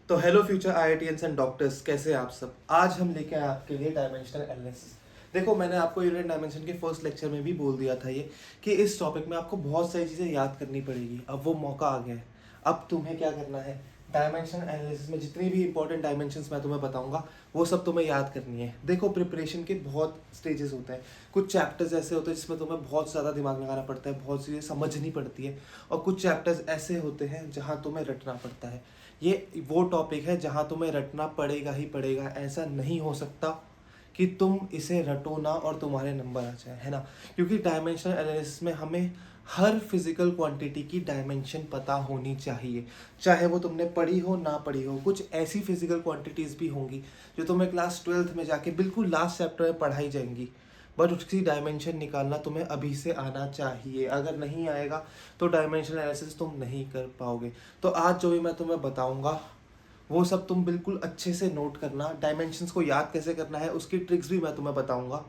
तो hello future IITians and doctors, कैसे हैं आप सब। आज हम लेके आए आपके लिए डायमेंशनल एनालिसिस। देखो, मैंने आपको यूनिट डायमेंशन के फर्स्ट लेक्चर में भी बोल दिया था ये कि इस टॉपिक में आपको बहुत सारी चीज़ें याद करनी पड़ेगी। अब वो मौका आ गया है। अब तुम्हें क्या करना है, डायमेंशन एनालिसिस में जितनी भी इंपॉर्टेंट डायमेंशंस मैं तुम्हें बताऊंगा वो सब तुम्हें याद करनी है। देखो, प्रिपरेशन के बहुत स्टेजेस होते हैं। कुछ चैप्टर्स ऐसे होते हैं जिसमें तुम्हें बहुत ज़्यादा दिमाग लगाना पड़ता है, बहुत चीज़ें समझनी पड़ती है, और कुछ चैप्टर्स ऐसे होते हैं जहाँ तुम्हें रटना पड़ता है। ये वो टॉपिक है जहाँ तुम्हें रटना पड़ेगा ही पड़ेगा। ऐसा नहीं हो सकता कि तुम इसे रटो ना और तुम्हारे नंबर आ जाए, है ना। क्योंकि डायमेंशनल एनालिसिस में हमें हर फिजिकल क्वांटिटी की डायमेंशन पता होनी चाहिए, चाहे वो तुमने पढ़ी हो ना पढ़ी हो। कुछ ऐसी फिजिकल क्वांटिटीज़ भी होंगी जो तुम्हें क्लास 12th में जाके बिल्कुल लास्ट चैप्टर में पढ़ाई जाएंगी, बट उसकी डायमेंशन निकालना तुम्हें अभी से आना चाहिए। अगर नहीं आएगा तो डायमेंशनल एनालिसिस तुम नहीं कर पाओगे। तो आज जो भी मैं तुम्हें बताऊंगा वो सब तुम बिल्कुल अच्छे से नोट करना। डायमेंशंस को याद कैसे करना है उसकी ट्रिक्स भी मैं तुम्हें बताऊंगा,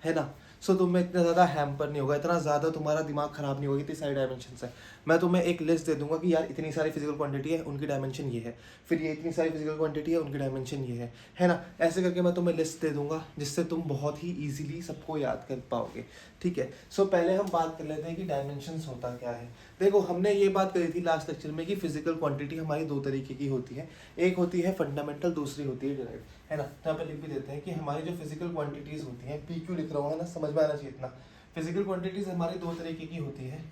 है ना। सो तुम्हें इतना ज़्यादा हैम्पर नहीं होगा, इतना ज़्यादा तुम्हारा दिमाग खराब नहीं होगा। इतनी सारी डायमेंशंस है, मैं तुम्हें एक लिस्ट दे दूंगा कि यार इतनी सारी फिजिकल क्वांटिटी है, उनकी डायमेंशन ये है, फिर ये इतनी सारी फिजिकल क्वांटिटी है, उनकी डायमेंशन ये है ना। ऐसे करके मैं तुम्हें लिस्ट दे दूंगा जिससे तुम बहुत ही ईजिली सबको याद कर पाओगे, ठीक है। सो पहले हम बात कर लेते हैं कि डायमेंशंस होता क्या है। देखो, हमने ये बात करी थी लास्ट लेक्चर में कि फिजिकल क्वांटिटी हमारी दो तरीके की होती है। एक होती है फंडामेंटल, दूसरी होती है डिराइव्ड, है ना। यहाँ पे लिख भी देते हैं कि हमारी जो फिजिकल क्वांटिटीज होती हैं, पी क्यू लिख रहा हूँ, है ना, समझ में आना चाहिए इतना। फिजिकल क्वांटिटीज हमारी दो तरीके की होती है।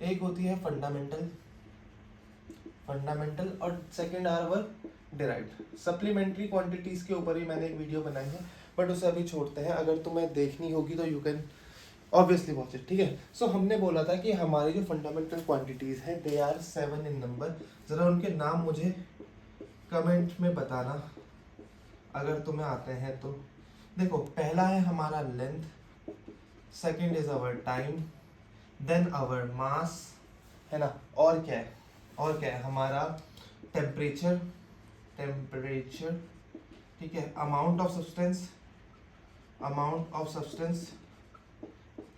एक होती है फंडामेंटल फंडामेंटल और second are or derived. Supplementary quantities के ऊपर ही मैंने एक वीडियो बनाई है, बट उसे अभी छोड़ते हैं। अगर तुम्हें देखनी होगी तो you can obviously watch it, ठीक है। सो हमने बोला था कि हमारी जो फंडामेंटल क्वांटिटीज है दे आर 7 इन नंबर। जरा उनके नाम मुझे कमेंट में बताना अगर तुम्हें आते हैं तो। देखो, पहला है हमारा length, second is our time, then our mass, है ना। और क्या है, और क्या है हमारा टेम्परेचर, ठीक है। अमाउंट ऑफ सब्सटेंस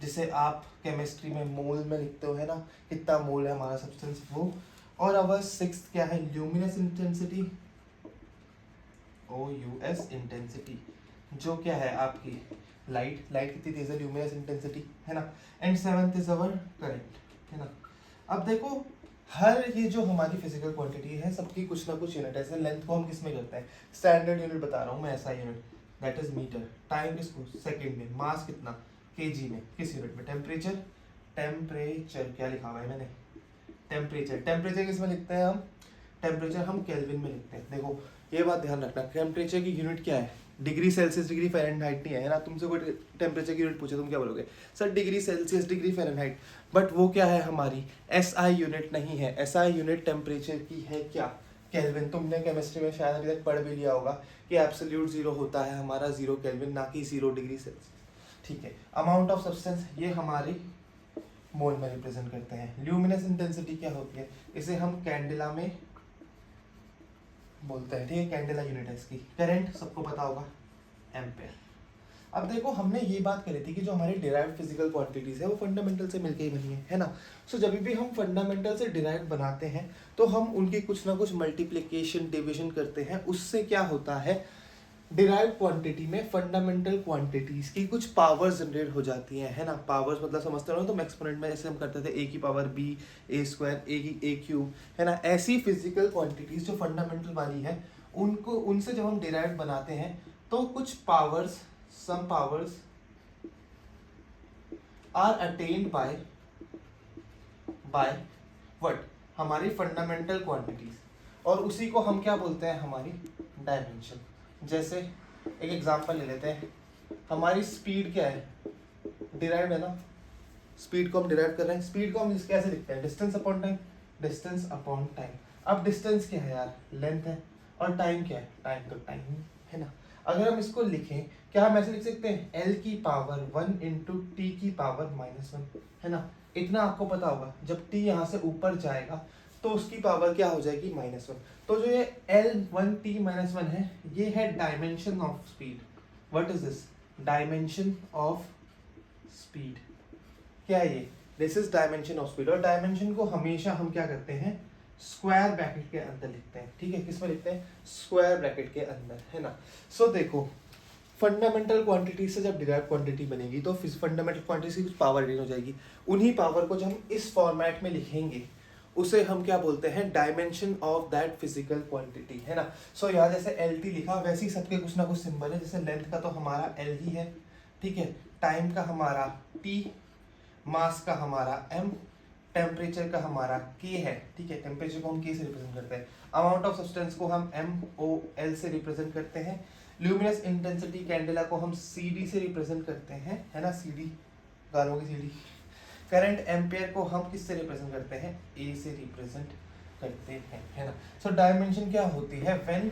जिसे आप केमिस्ट्री में मोल में लिखते हो, है ना, कितना मोल है हमारा सब्सटेंस वो। और अवर सिक्स्थ क्या है, ल्यूमिनस इंटेंसिटी, OUS इंटेंसिटी, जो क्या है आपकी लाइट कितनी तेज है, ल्यूमिनस इंटेंसिटी, है ना। And seventh is our current, है ना। अब देखो, हर ये जो हमारी फिजिकल क्वांटिटी है सबकी कुछ ना कुछ यूनिट है। जैसे लेंथ को हम किस में करते हैं, स्टैंडर्ड यूनिट बता रहा हूँ मैं, ऐसा unit that is metre. Time किसको, सेकंड में। मास कितना, केजी में, किस यूनिट में। टेम्परेचर क्या लिखा हुआ है मैंने, टेम्परेचर किस में लिखते हैं हम, टेम्परेचर हम केल्विन में लिखते हैं। देखो, ये बात ध्यान रखना, टेम्परेचर की यूनिट क्या है, डिग्री सेल्सियस, डिग्री फ़ारेनहाइट नहीं है ना। तुमसे कोई टेम्परेचर की यूनिट पूछे तुम क्या बोलोगे, sir degree Celsius, degree Fahrenheit. But वो क्या है, हमारी SI यूनिट नहीं है। SI यूनिट टेम्परेचर की है क्या, केल्विन। तुमने केमिस्ट्री में शायद अभी तक पढ़ भी लिया होगा कि एब्सोल्यूट जीरो होता है हमारा 0 केल्विन, ना कि 0 डिग्री सेल्सियस, ठीक है। अमाउंट ऑफ सब्सटेंस ये हमारी मोल में रिप्रेजेंट करते हैं। ल्यूमिनस इंटेंसिटी क्या होती है, इसे हम कैंडेला में बोलते हैं, ठीक है, कैंडेला यूनिट है इसकी। करंट सबको पता होगा, एम्पेयर। अब देखो, हमने ये बात करी थी कि जो हमारी डिराइव्ड फिजिकल क्वांटिटीज है वो फंडामेंटल से मिलके ही बनी है ना। सो जब भी हम फंडामेंटल से डिराइव्ड बनाते हैं तो हम उनकी कुछ ना कुछ मल्टीप्लिकेशन, डिविजन करते हैं। उससे क्या होता है, डिराइव्ड क्वांटिटी में फंडामेंटल क्वांटिटीज की कुछ पावर्स जनरेट हो जाती हैं, है ना। पावर्स मतलब समझते हो ना तुम, एक्सपोनेंट में जैसे हम करते थे A की पावर B, A² A³ है ना। ऐसी फिजिकल क्वांटिटीज जो फंडामेंटल वाली है, उनको, उनसे जब हम डिराइव्ड बनाते हैं तो कुछ powers, some powers are attained by what, हमारी फंडामेंटल क्वांटिटीज। और उसी को हम क्या बोलते हैं, हमारी डायमेंशन। जैसे एक एग्जांपल ले लेते हैं, हमारी स्पीड क्या है, डिराइव्ड है ना। स्पीड को हम डिराइव कर रहे हैं, स्पीड को हम कैसे लिखते हैं, distance upon time, distance upon time. अब डिस्टेंस क्या है यार, लेंथ है, और टाइम क्या है, टाइम तो टाइम है ना। अगर हम इसको लिखें, क्या हम ऐसे लिख सकते हैं, L की पावर 1 इंटू टी की पावर -1, है ना। इतना आपको पता होगा, जब t यहाँ से ऊपर जाएगा तो उसकी पावर क्या हो जाएगी, -1। तो जो ये L1t-1 है, ये है dimension of speed. What is this, dimension of speed. क्या है ये, this is dimension of speed. और डायमेंशन को हमेशा हम क्या करते हैं, स्क्वायर ब्रैकेट के अंदर लिखते हैं, ठीक है, किसमें लिखते हैं, स्क्वायर ब्रैकेट के अंदर, है ना। सो देखो फंडामेंटल क्वांटिटी से जब डिराइव क्वांटिटी बनेगी तो फंडामेंटल क्वांटिटी से कुछ पावर गेन हो जाएगी, उन्हीं पावर को जब हम इस फॉर्मेट में लिखेंगे उसे हम क्या बोलते हैं, dimension of that physical quantity, है ना। सो यहाँ जैसे एल टी लिखा वैसे ही सबके कुछ ना कुछ सिंबल है, जैसे लेंथ का तो हमारा एल ही है, ठीक है, टाइम का हमारा टी, मास का हमारा m, टेम्परेचर का हमारा k है, ठीक है, टेम्परेचर को हम k से रिप्रेजेंट करते हैं, अमाउंट ऑफ सब्सटेंस को हम MOL से रिप्रेजेंट करते हैं, ल्यूमिनस इंटेंसिटी कैंडेला को हम CD से रिप्रेजेंट करते हैं, है ना, CD गालों की CD, करंट एम्पेयर को हम किससे रिप्रेजेंट करते हैं, A से रिप्रेजेंट करते हैं, है ना। सो डायमेंशन क्या होती है, when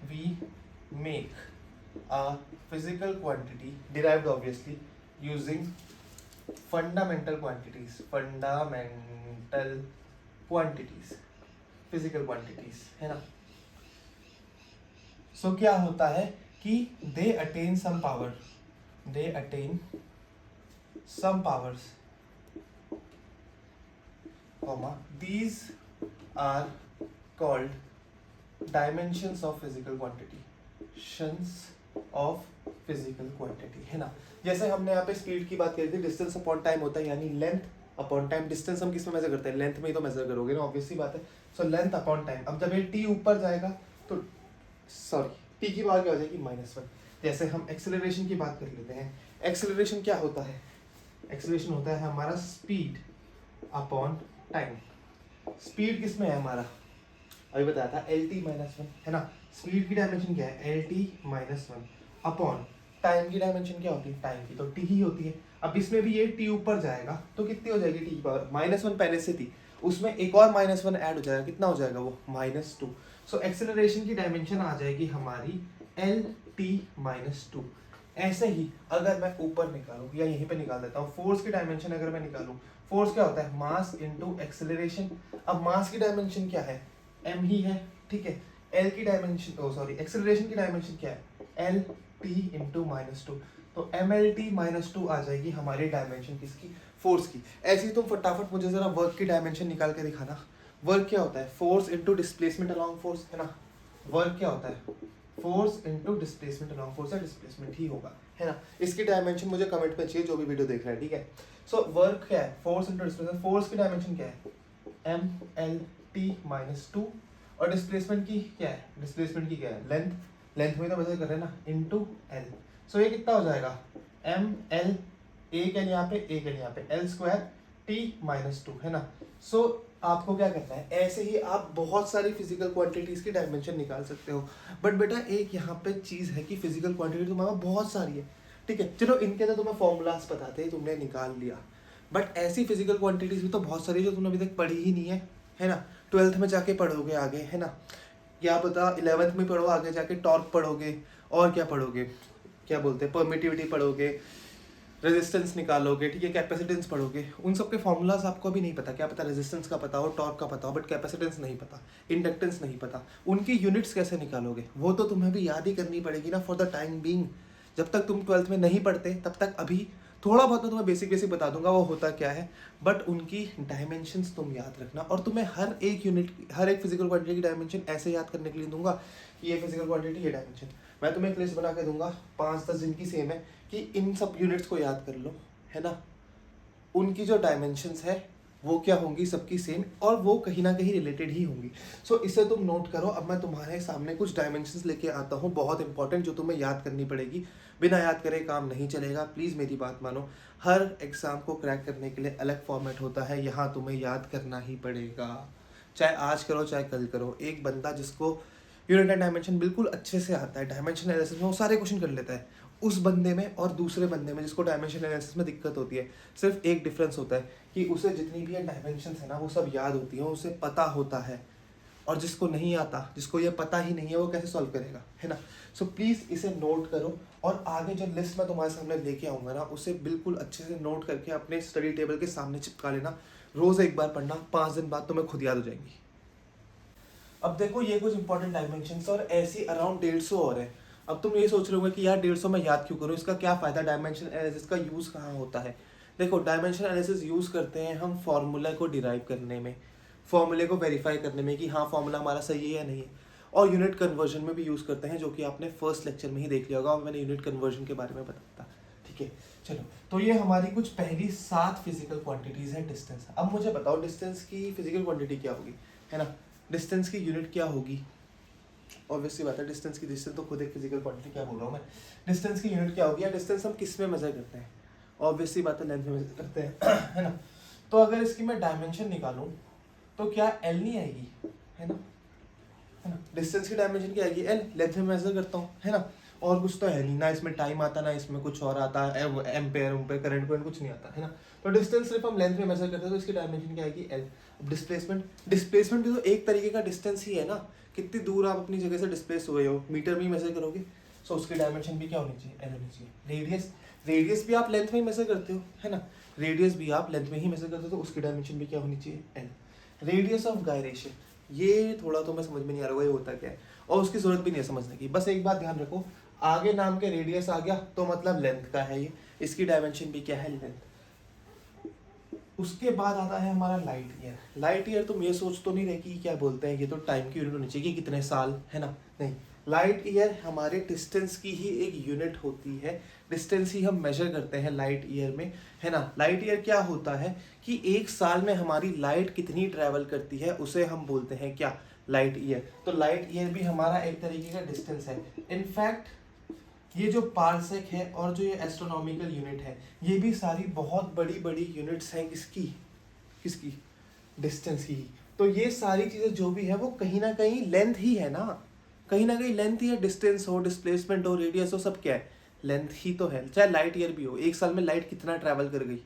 we make a physical quantity derived obviously using fundamental quantities, physical quantities, है ना। सो क्या होता है कि they attain some powers, these are called dimensions of physical quantity, है ना। जैसे हमने यहाँ पे स्पीड की बात करी थी, डिस्टेंस अपॉन टाइम होता है, यानी लेंथ अपॉन टाइम। डिस्टेंस हम किस में मेजर करते हैं, लेंथ में ही तो मेजर करोगे ना, ऑब्वियस सी बात है। सो लेंथ अपॉन टाइम, अब जब ये टी ऊपर जाएगा तो टी की बात क्या हो जाएगी, -1। जैसे हम एक्सेलरेशन की बात कर लेते हैं, एक्सेलरेशन क्या होता है, एक्सेलरेशन होता है हमारा स्पीड अपॉन टाइम। स्पीड किस में है हमारा, अभी बताया था LT-1, है ना। स्पीड की डायमेंशन क्या है, LT-1 अपॉन टाइम की डायमेंशन क्या होती है, टाइम की तो T ही होती है। अब इसमें भी ये T ऊपर जाएगा तो कितनी हो जाएगी T की पावर, -1 पहले से थी, उसमें एक और -1 ऐड हो जाएगा, कितना हो जाएगा वो, -2। सो एक्सेलरेशन की डायमेंशन आ जाएगी हमारी LT-2। ऐसे ही अगर मैं ऊपर निकालूं या यहीं पे निकाल देता हूँ, फोर्स की डायमेंशन अगर मैं निकालूं, फोर्स क्या होता है, मास इनटू एक्सेलरेशन। अब मास की डायमेंशन क्या है, m ही है, ठीक है। l की डायमेंशन एक्सेलरेशन की डायमेंशन क्या है, LT इंटू -2, तो MLT-2 आ जाएगी हमारी डायमेंशन किसकी, फोर्स की। ऐसे ही तुम फटाफट मुझे जरा वर्क की डायमेंशन निकाल के दिखाना। वर्क क्या होता है, force into displacement along force, है ना। वर्क क्या होता है, force into displacement along force, या डिस्प्लेसमेंट ही होगा, है ना। इसकी डायमेंशन मुझे कमेंट में चाहिए जो भी वीडियो देख रहा है, ठीक है। सो वर्क क्या है, फोर्स इंटू डिस्प्लेसमेंट, फोर्स की डायमेंशन क्या है, MLT-2, और डिस्प्लेसमेंट की क्या है, डिस्प्लेसमेंट की क्या है, लेंथ में तो मेजर कर रहे हैं ना, इंटू L। सो ये कितना हो जाएगा, ML, एक एल यहाँ पे, एक एल यहाँ पे, L² T-2, है ना। सो आपको क्या करना है, ऐसे ही आप बहुत सारी फिजिकल क्वांटिटीज की डायमेंशन निकाल सकते हो। बट बेटा एक यहाँ पे चीज़ है कि फिजिकल क्वांटिटी तुम्हारे पास बहुत सारी है, ठीक है, चलो इनके तो तुम्हें फॉर्मूलाज पता थे, तुमने निकाल लिया, बट ऐसी फिजिकल क्वांटिटीज भी तो बहुत सारी जो तुमने अभी तक पढ़ी ही नहीं है ना। 12th में जाके पढ़ोगे आगे, है ना, क्या पता 11th में पढ़ो, आगे जाके टॉर्क पढ़ोगे, और क्या पढ़ोगे, क्या बोलते हैं, परमिटिविटी पढ़ोगे, रेजिस्टेंस निकालोगे, ठीक है, कैपेसिटेंस पढ़ोगे। उन सब के फॉर्मूलाज आपको अभी नहीं पता, क्या पता रेजिस्टेंस का पता हो, टॉर्क का पता हो, बट कैपेसिटेंस नहीं पता, इंडक्टेंस नहीं पता, उनकी यूनिट्स कैसे निकालोगे, वो तो तुम्हें भी याद ही करनी पड़ेगी ना फॉर द टाइम बीइंग। जब तक तुम 12th में नहीं पढ़ते तब तक अभी थोड़ा बहुत मैं तुम्हें बेसिक बता दूंगा वो होता क्या है, बट उनकी डायमेंशंस तुम याद रखना। और तुम्हें हर एक यूनिट, हर एक फिजिकल क्वांटिटी की डायमेंशन ऐसे याद करने के लिए दूंगा कि ये फिजिकल क्वांटिटी, ये डायमेंशन। मैं तुम्हें एक लिस्ट बना के दूंगा 5-10 जिनकी सेम है, कि इन सब यूनिट्स को याद कर लो, है ना। उनकी जो डायमेंशंस है वो क्या होंगी, सबकी सेम, और वो कहीं ना कहीं रिलेटेड ही होंगी। सो इसे तुम नोट करो। अब मैं तुम्हारे सामने कुछ डायमेंशंस लेके आता हूँ बहुत इंपॉर्टेंट, जो तुम्हें याद करनी पड़ेगी, बिना याद करे काम नहीं चलेगा। प्लीज़ मेरी बात मानो, हर एग्जाम को क्रैक करने के लिए अलग फॉर्मेट होता है, यहाँ तुम्हें याद करना ही पड़ेगा, चाहे आज करो चाहे कल करो। एक बंदा जिसको यूनिट एंड डायमेंशन बिल्कुल अच्छे से आता है, डायमेंशन एनालिसिस में वो सारे क्वेश्चन कर लेता है, उस बंदे में और दूसरे बंदे में जिसको डायमेंशन एनालिसिस में दिक्कत होती है, सिर्फ एक डिफरेंस होता है कि उसे जितनी भी डायमेंशंस है ना वो सब याद होती हैं, उसे पता होता है, और जिसको नहीं आता, जिसको ये पता ही नहीं है, वो कैसे सॉल्व करेगा, है ना। सो प्लीज़ इसे नोट करो, और आगे जो लिस्ट मैं तुम्हारे सामने लेके आऊँगा ना, उसे बिल्कुल अच्छे से नोट करके अपने स्टडी टेबल के सामने चिपका लेना। रोज़ एक बार पढ़ना, 5 दिन बाद तुम्हें खुद याद हो जाएंगी। अब देखो ये कुछ इंपॉर्टेंट डायमेंशंस और ऐसी अराउंड 150 और है। अब तुम ये सोच रहे होगे कि यार 150 मैं याद क्यों करूँ, इसका क्या फ़ायदा, डायमेंशन एनालिसिस का यूज़ कहाँ होता है। देखो डायमेंशन एनालिसिस यूज़ करते हैं हम फॉर्मूला को डिराइव करने में। फॉर्मूले को वेरीफाई करने में कि हाँ फॉर्मूला हमारा सही है या नहीं है, और यूनिट कन्वर्जन में भी यूज़ करते हैं, जो कि आपने फर्स्ट लेक्चर में ही देख लिया होगा और मैंने यूनिट कन्वर्जन के बारे में बताया था। ठीक है, चलो तो ये हमारी कुछ पहली 7 फिजिकल क्वांटिटीज़ हैं डिस्टेंस। अब मुझे बताओ डिस्टेंस की फिजिकल क्वांटिटी क्या होगी, है ना, डिस्टेंस की यूनिट क्या होगी। ऑब्वियसली बात है, डिस्टेंस तो खुद एक फिजिकल क्वांटिटी, क्या बोल रहा हूँ मैं, डिस्टेंस की यूनिट क्या होगी, या डिस्टेंस हम किस में मेजर करते हैं, ऑब्वियसली बात है लेंथ में मेजर करते हैं है ना। तो अगर इसकी मैं डायमेंशन निकालूं तो क्या एल नहीं आएगी, है ना, डिस्टेंस की डायमेंशन क्या आएगी, एल, लेंथ में मेजर करता हूँ, है ना, और कुछ तो है नहीं ना, इसमें टाइम आता ना इसमें कुछ और आता है, एम्पेयर उम्पेयर करंट कुछ नहीं आता, है ना। तो डिस्टेंस सिर्फ हम लेंथ में मेजर करते हैं, तो इसकी डायमेंशन क्या आएगी, एल। डिस्प्लेसमेंट भी तो एक तरीके का डिस्टेंस ही है ना, कितनी दूर आप अपनी जगह से डिस्प्लेस हुए हो, मीटर में ही मेजर करोगे, सो उसकी डायमेंशन भी क्या होनी चाहिए, एल होनी चाहिए। रेडियस भी आप लेंथ में ही मेजर करते हो, है ना, रेडियस भी आप लेंथ में ही मेजर करते हो, तो उसकी डायमेंशन भी क्या होनी चाहिए, एल। रेडियस ऑफ गायरेशन, ये थोड़ा तो मैं समझ में नहीं आ रहा ये होता क्या है, और उसकी जरूरत भी नहीं है समझने की, बस एक बात ध्यान रखो, आगे नाम के रेडियस आ गया तो मतलब लेंथ का है ये, इसकी डायमेंशन भी क्या है, लेंथ। उसके बाद आता है हमारा लाइट ईयर। लाइट ईयर तुम ये सोच तो नहीं रहे कि क्या बोलते हैं, ये तो टाइम की यूनिट होनी चाहिए कि कितने साल, है ना, नहीं, लाइट ईयर हमारे डिस्टेंस की ही एक यूनिट होती है, डिस्टेंस ही हम मेजर करते हैं लाइट ईयर में, है ना। लाइट ईयर क्या होता है कि एक साल में हमारी लाइट कितनी ट्रैवल करती है उसे हम बोलते हैं क्या, लाइट ईयर। तो लाइट ईयर भी हमारा एक तरीके का डिस्टेंस है। इनफैक्ट ये जो पार्सेक है और जो ये एस्ट्रोनॉमिकल यूनिट है, ये भी सारी बहुत बड़ी बड़ी यूनिट्स हैं किसकी, किसकी, डिस्टेंस की। तो ये सारी चीज़ें जो भी है वो कहीं ना कहीं लेंथ ही है ना, कहीं ना कहीं लेंथ ही है, डिस्टेंस हो, डिस्प्लेसमेंट हो, रेडियस हो, सब क्या है, लेंथ ही तो है। चाहे लाइट ईयर भी हो, एक साल में लाइट कितना ट्रैवल कर गई,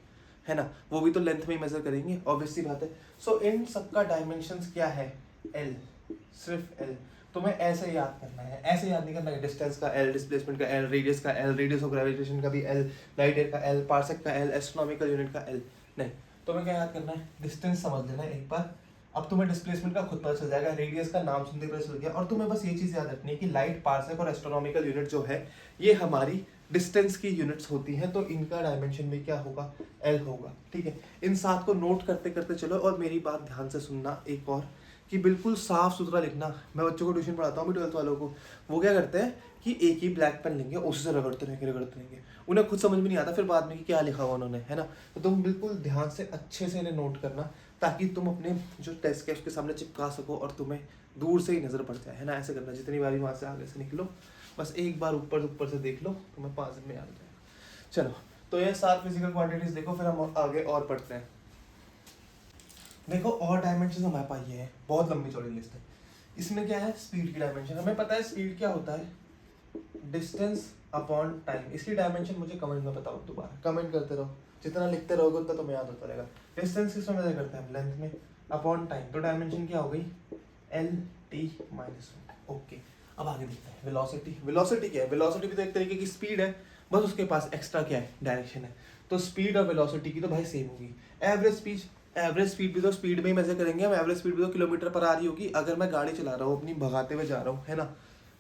है ना, वो भी तो लेंथ में ही मेजर करेंगे, ऑब्वियसली बात है। सो इन सबका डायमेंशंस क्या है, एल, सिर्फ एल। तुम्हें ऐसे याद करना है, ऐसे याद नहीं करना है, डिस्टेंस का एल, डिस्प्लेसमेंट का एल, रेडियस का एल, रेडियस ऑफ ग्रेविटेशन का भी एल, लाइट ईयर का एल, पार्सेक का एल, एस्ट्रोनॉमिकल यूनिट का एल, नहीं। तुम्हें क्या याद करना है, डिस्टेंस समझ लेना एक बार, अब तुम्हें डिस्प्लेसमेंट का खुद पता चल जाएगा, रेडियस का नाम सुनते पता चल गया, और तुम्हें बस ये चीज़ याद रखनी है कि लाइट, पार्सेक और एस्ट्रोनॉमिकल यूनिट जो है ये हमारी डिस्टेंस की यूनिट्स होती हैं, तो इनका डायमेंशन भी क्या होगा, एल होगा, ठीक है। इन 7 को नोट करते करते चलो, और मेरी बात ध्यान से सुनना एक और, कि बिल्कुल साफ सुथरा लिखना। मैं बच्चों को ट्यूशन पढ़ाता हूँ 12th वालों को, वो क्या करते हैं कि एक ही ब्लैक पेन लेंगे, उसी से रगड़ते रहेंगे, उन्हें खुद समझ में नहीं आता फिर बाद में कि क्या लिखा हुआ उन्होंने, है ना। तो तुम बिल्कुल ध्यान से अच्छे से इन्हें नोट करना, ताकि तुम अपने जो टेस्ट के उसके सामने चिपका सको और तुम्हें दूर से ही नजर पड़ जाए, है ना। ऐसे करना, जितनी बारी वहाँ से आगे से निकलो बस एक बार ऊपर से देख लो, तुम्हें 5 दिन में याद हो जाएगा। चलो, तो ये 7 फिजिकल क्वांटिटीज देखो, फिर हम आगे और पढ़ते हैं। देखो और डायमेंशन हमारे पास ये है, बहुत लंबी चौड़ी लिस्ट है। इसमें क्या है, स्पीड की डायमेंशन। हमें पता है स्पीड क्या होता है, डिस्टेंस अपॉन टाइम। इसकी डायमेंशन मुझे कमेंट में बताओ, दोबारा कमेंट करते रहो, जितना लिखते रहोगे उतना तुम्हें याद होता रहेगा। डिस्टेंस किसमें मेजर करते हैं, लेंथ में, अपॉन टाइम, तो डायमेंशन क्या हो गई, एल टी माइनस 1। ओके, अब आगे देखते हैं वेलोसिटी। वेलोसिटी क्या है, वेलोसिटी भी तो एक तरीके की स्पीड है, बस उसके पास एक्स्ट्रा क्या है, डायरेक्शन है। तो स्पीड और वेलोसिटी की तो भाई सेम होगी। एवरेज स्पीड भी तो स्पीड में ही मेजर करेंगे हम, एवरेज स्पीड भी तो किलोमीटर पर आ रही होगी। अगर मैं गाड़ी चला रहा हूँ अपनी, भगाते हुए जा रहा हूँ, है ना,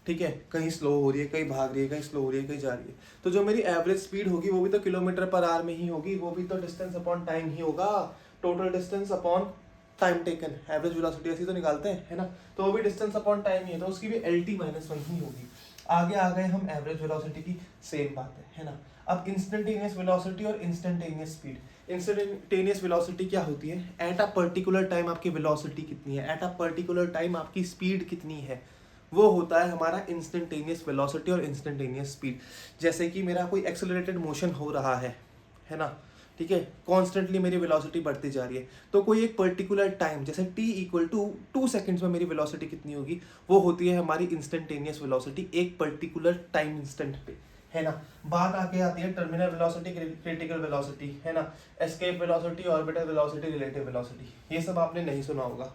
ठीक है, कहीं स्लो हो रही है, कहीं भाग रही है, कहीं स्लो हो रही है, कहीं जा रही है, तो जो मेरी एवरेज स्पीड होगी वो भी तो किलोमीटर पर आवर में ही होगी, वो भी तो डिस्टेंस अपॉन टाइम ही होगा, total distance upon time taken. Average velocity ऐसी तो निकालते हैं, है ना, तो वो भी डिस्टेंस अपॉन टाइम ही है, तो उसकी भी एल टी माइनस 1 ही होगी। आगे आ गए हम एवरेज वेलोसिटी की, सेम बात है ना। अब इंस्टेंटेनियस वेलोसिटी और इंस्टेंटेनियस स्पीड। इंस्टेंटेनियस वेलोसिटी क्या होती है, एट अ पर्टिकुलर टाइम आपकी वेलोसिटी कितनी है, एट अ पर्टिकुलर टाइम आपकी स्पीड कितनी है, वो होता है हमारा इंस्टेंटेनियस वेलोसिटी और इंस्टेंटेनियस स्पीड। जैसे कि मेरा कोई एक्सेलरेटेड मोशन हो रहा है ना, ठीक है, कॉन्स्टेंटली मेरी वेलोसिटी बढ़ती जा रही है, तो कोई एक पर्टिकुलर टाइम, जैसे t इक्वल टू 2 सेकेंड्स में मेरी वेलोसिटी कितनी होगी, वो होती है हमारी इंस्टेंटेनियस वेलोसिटी, एक पर्टिकुलर टाइम इंस्टेंट पे, है ना। बात आके आती है टर्मिनल वेलोसिटी, क्रिटिकल वेलोसिटी, है ना, escape velocity, orbital velocity, relative velocity. ये सब आपने नहीं सुना होगा,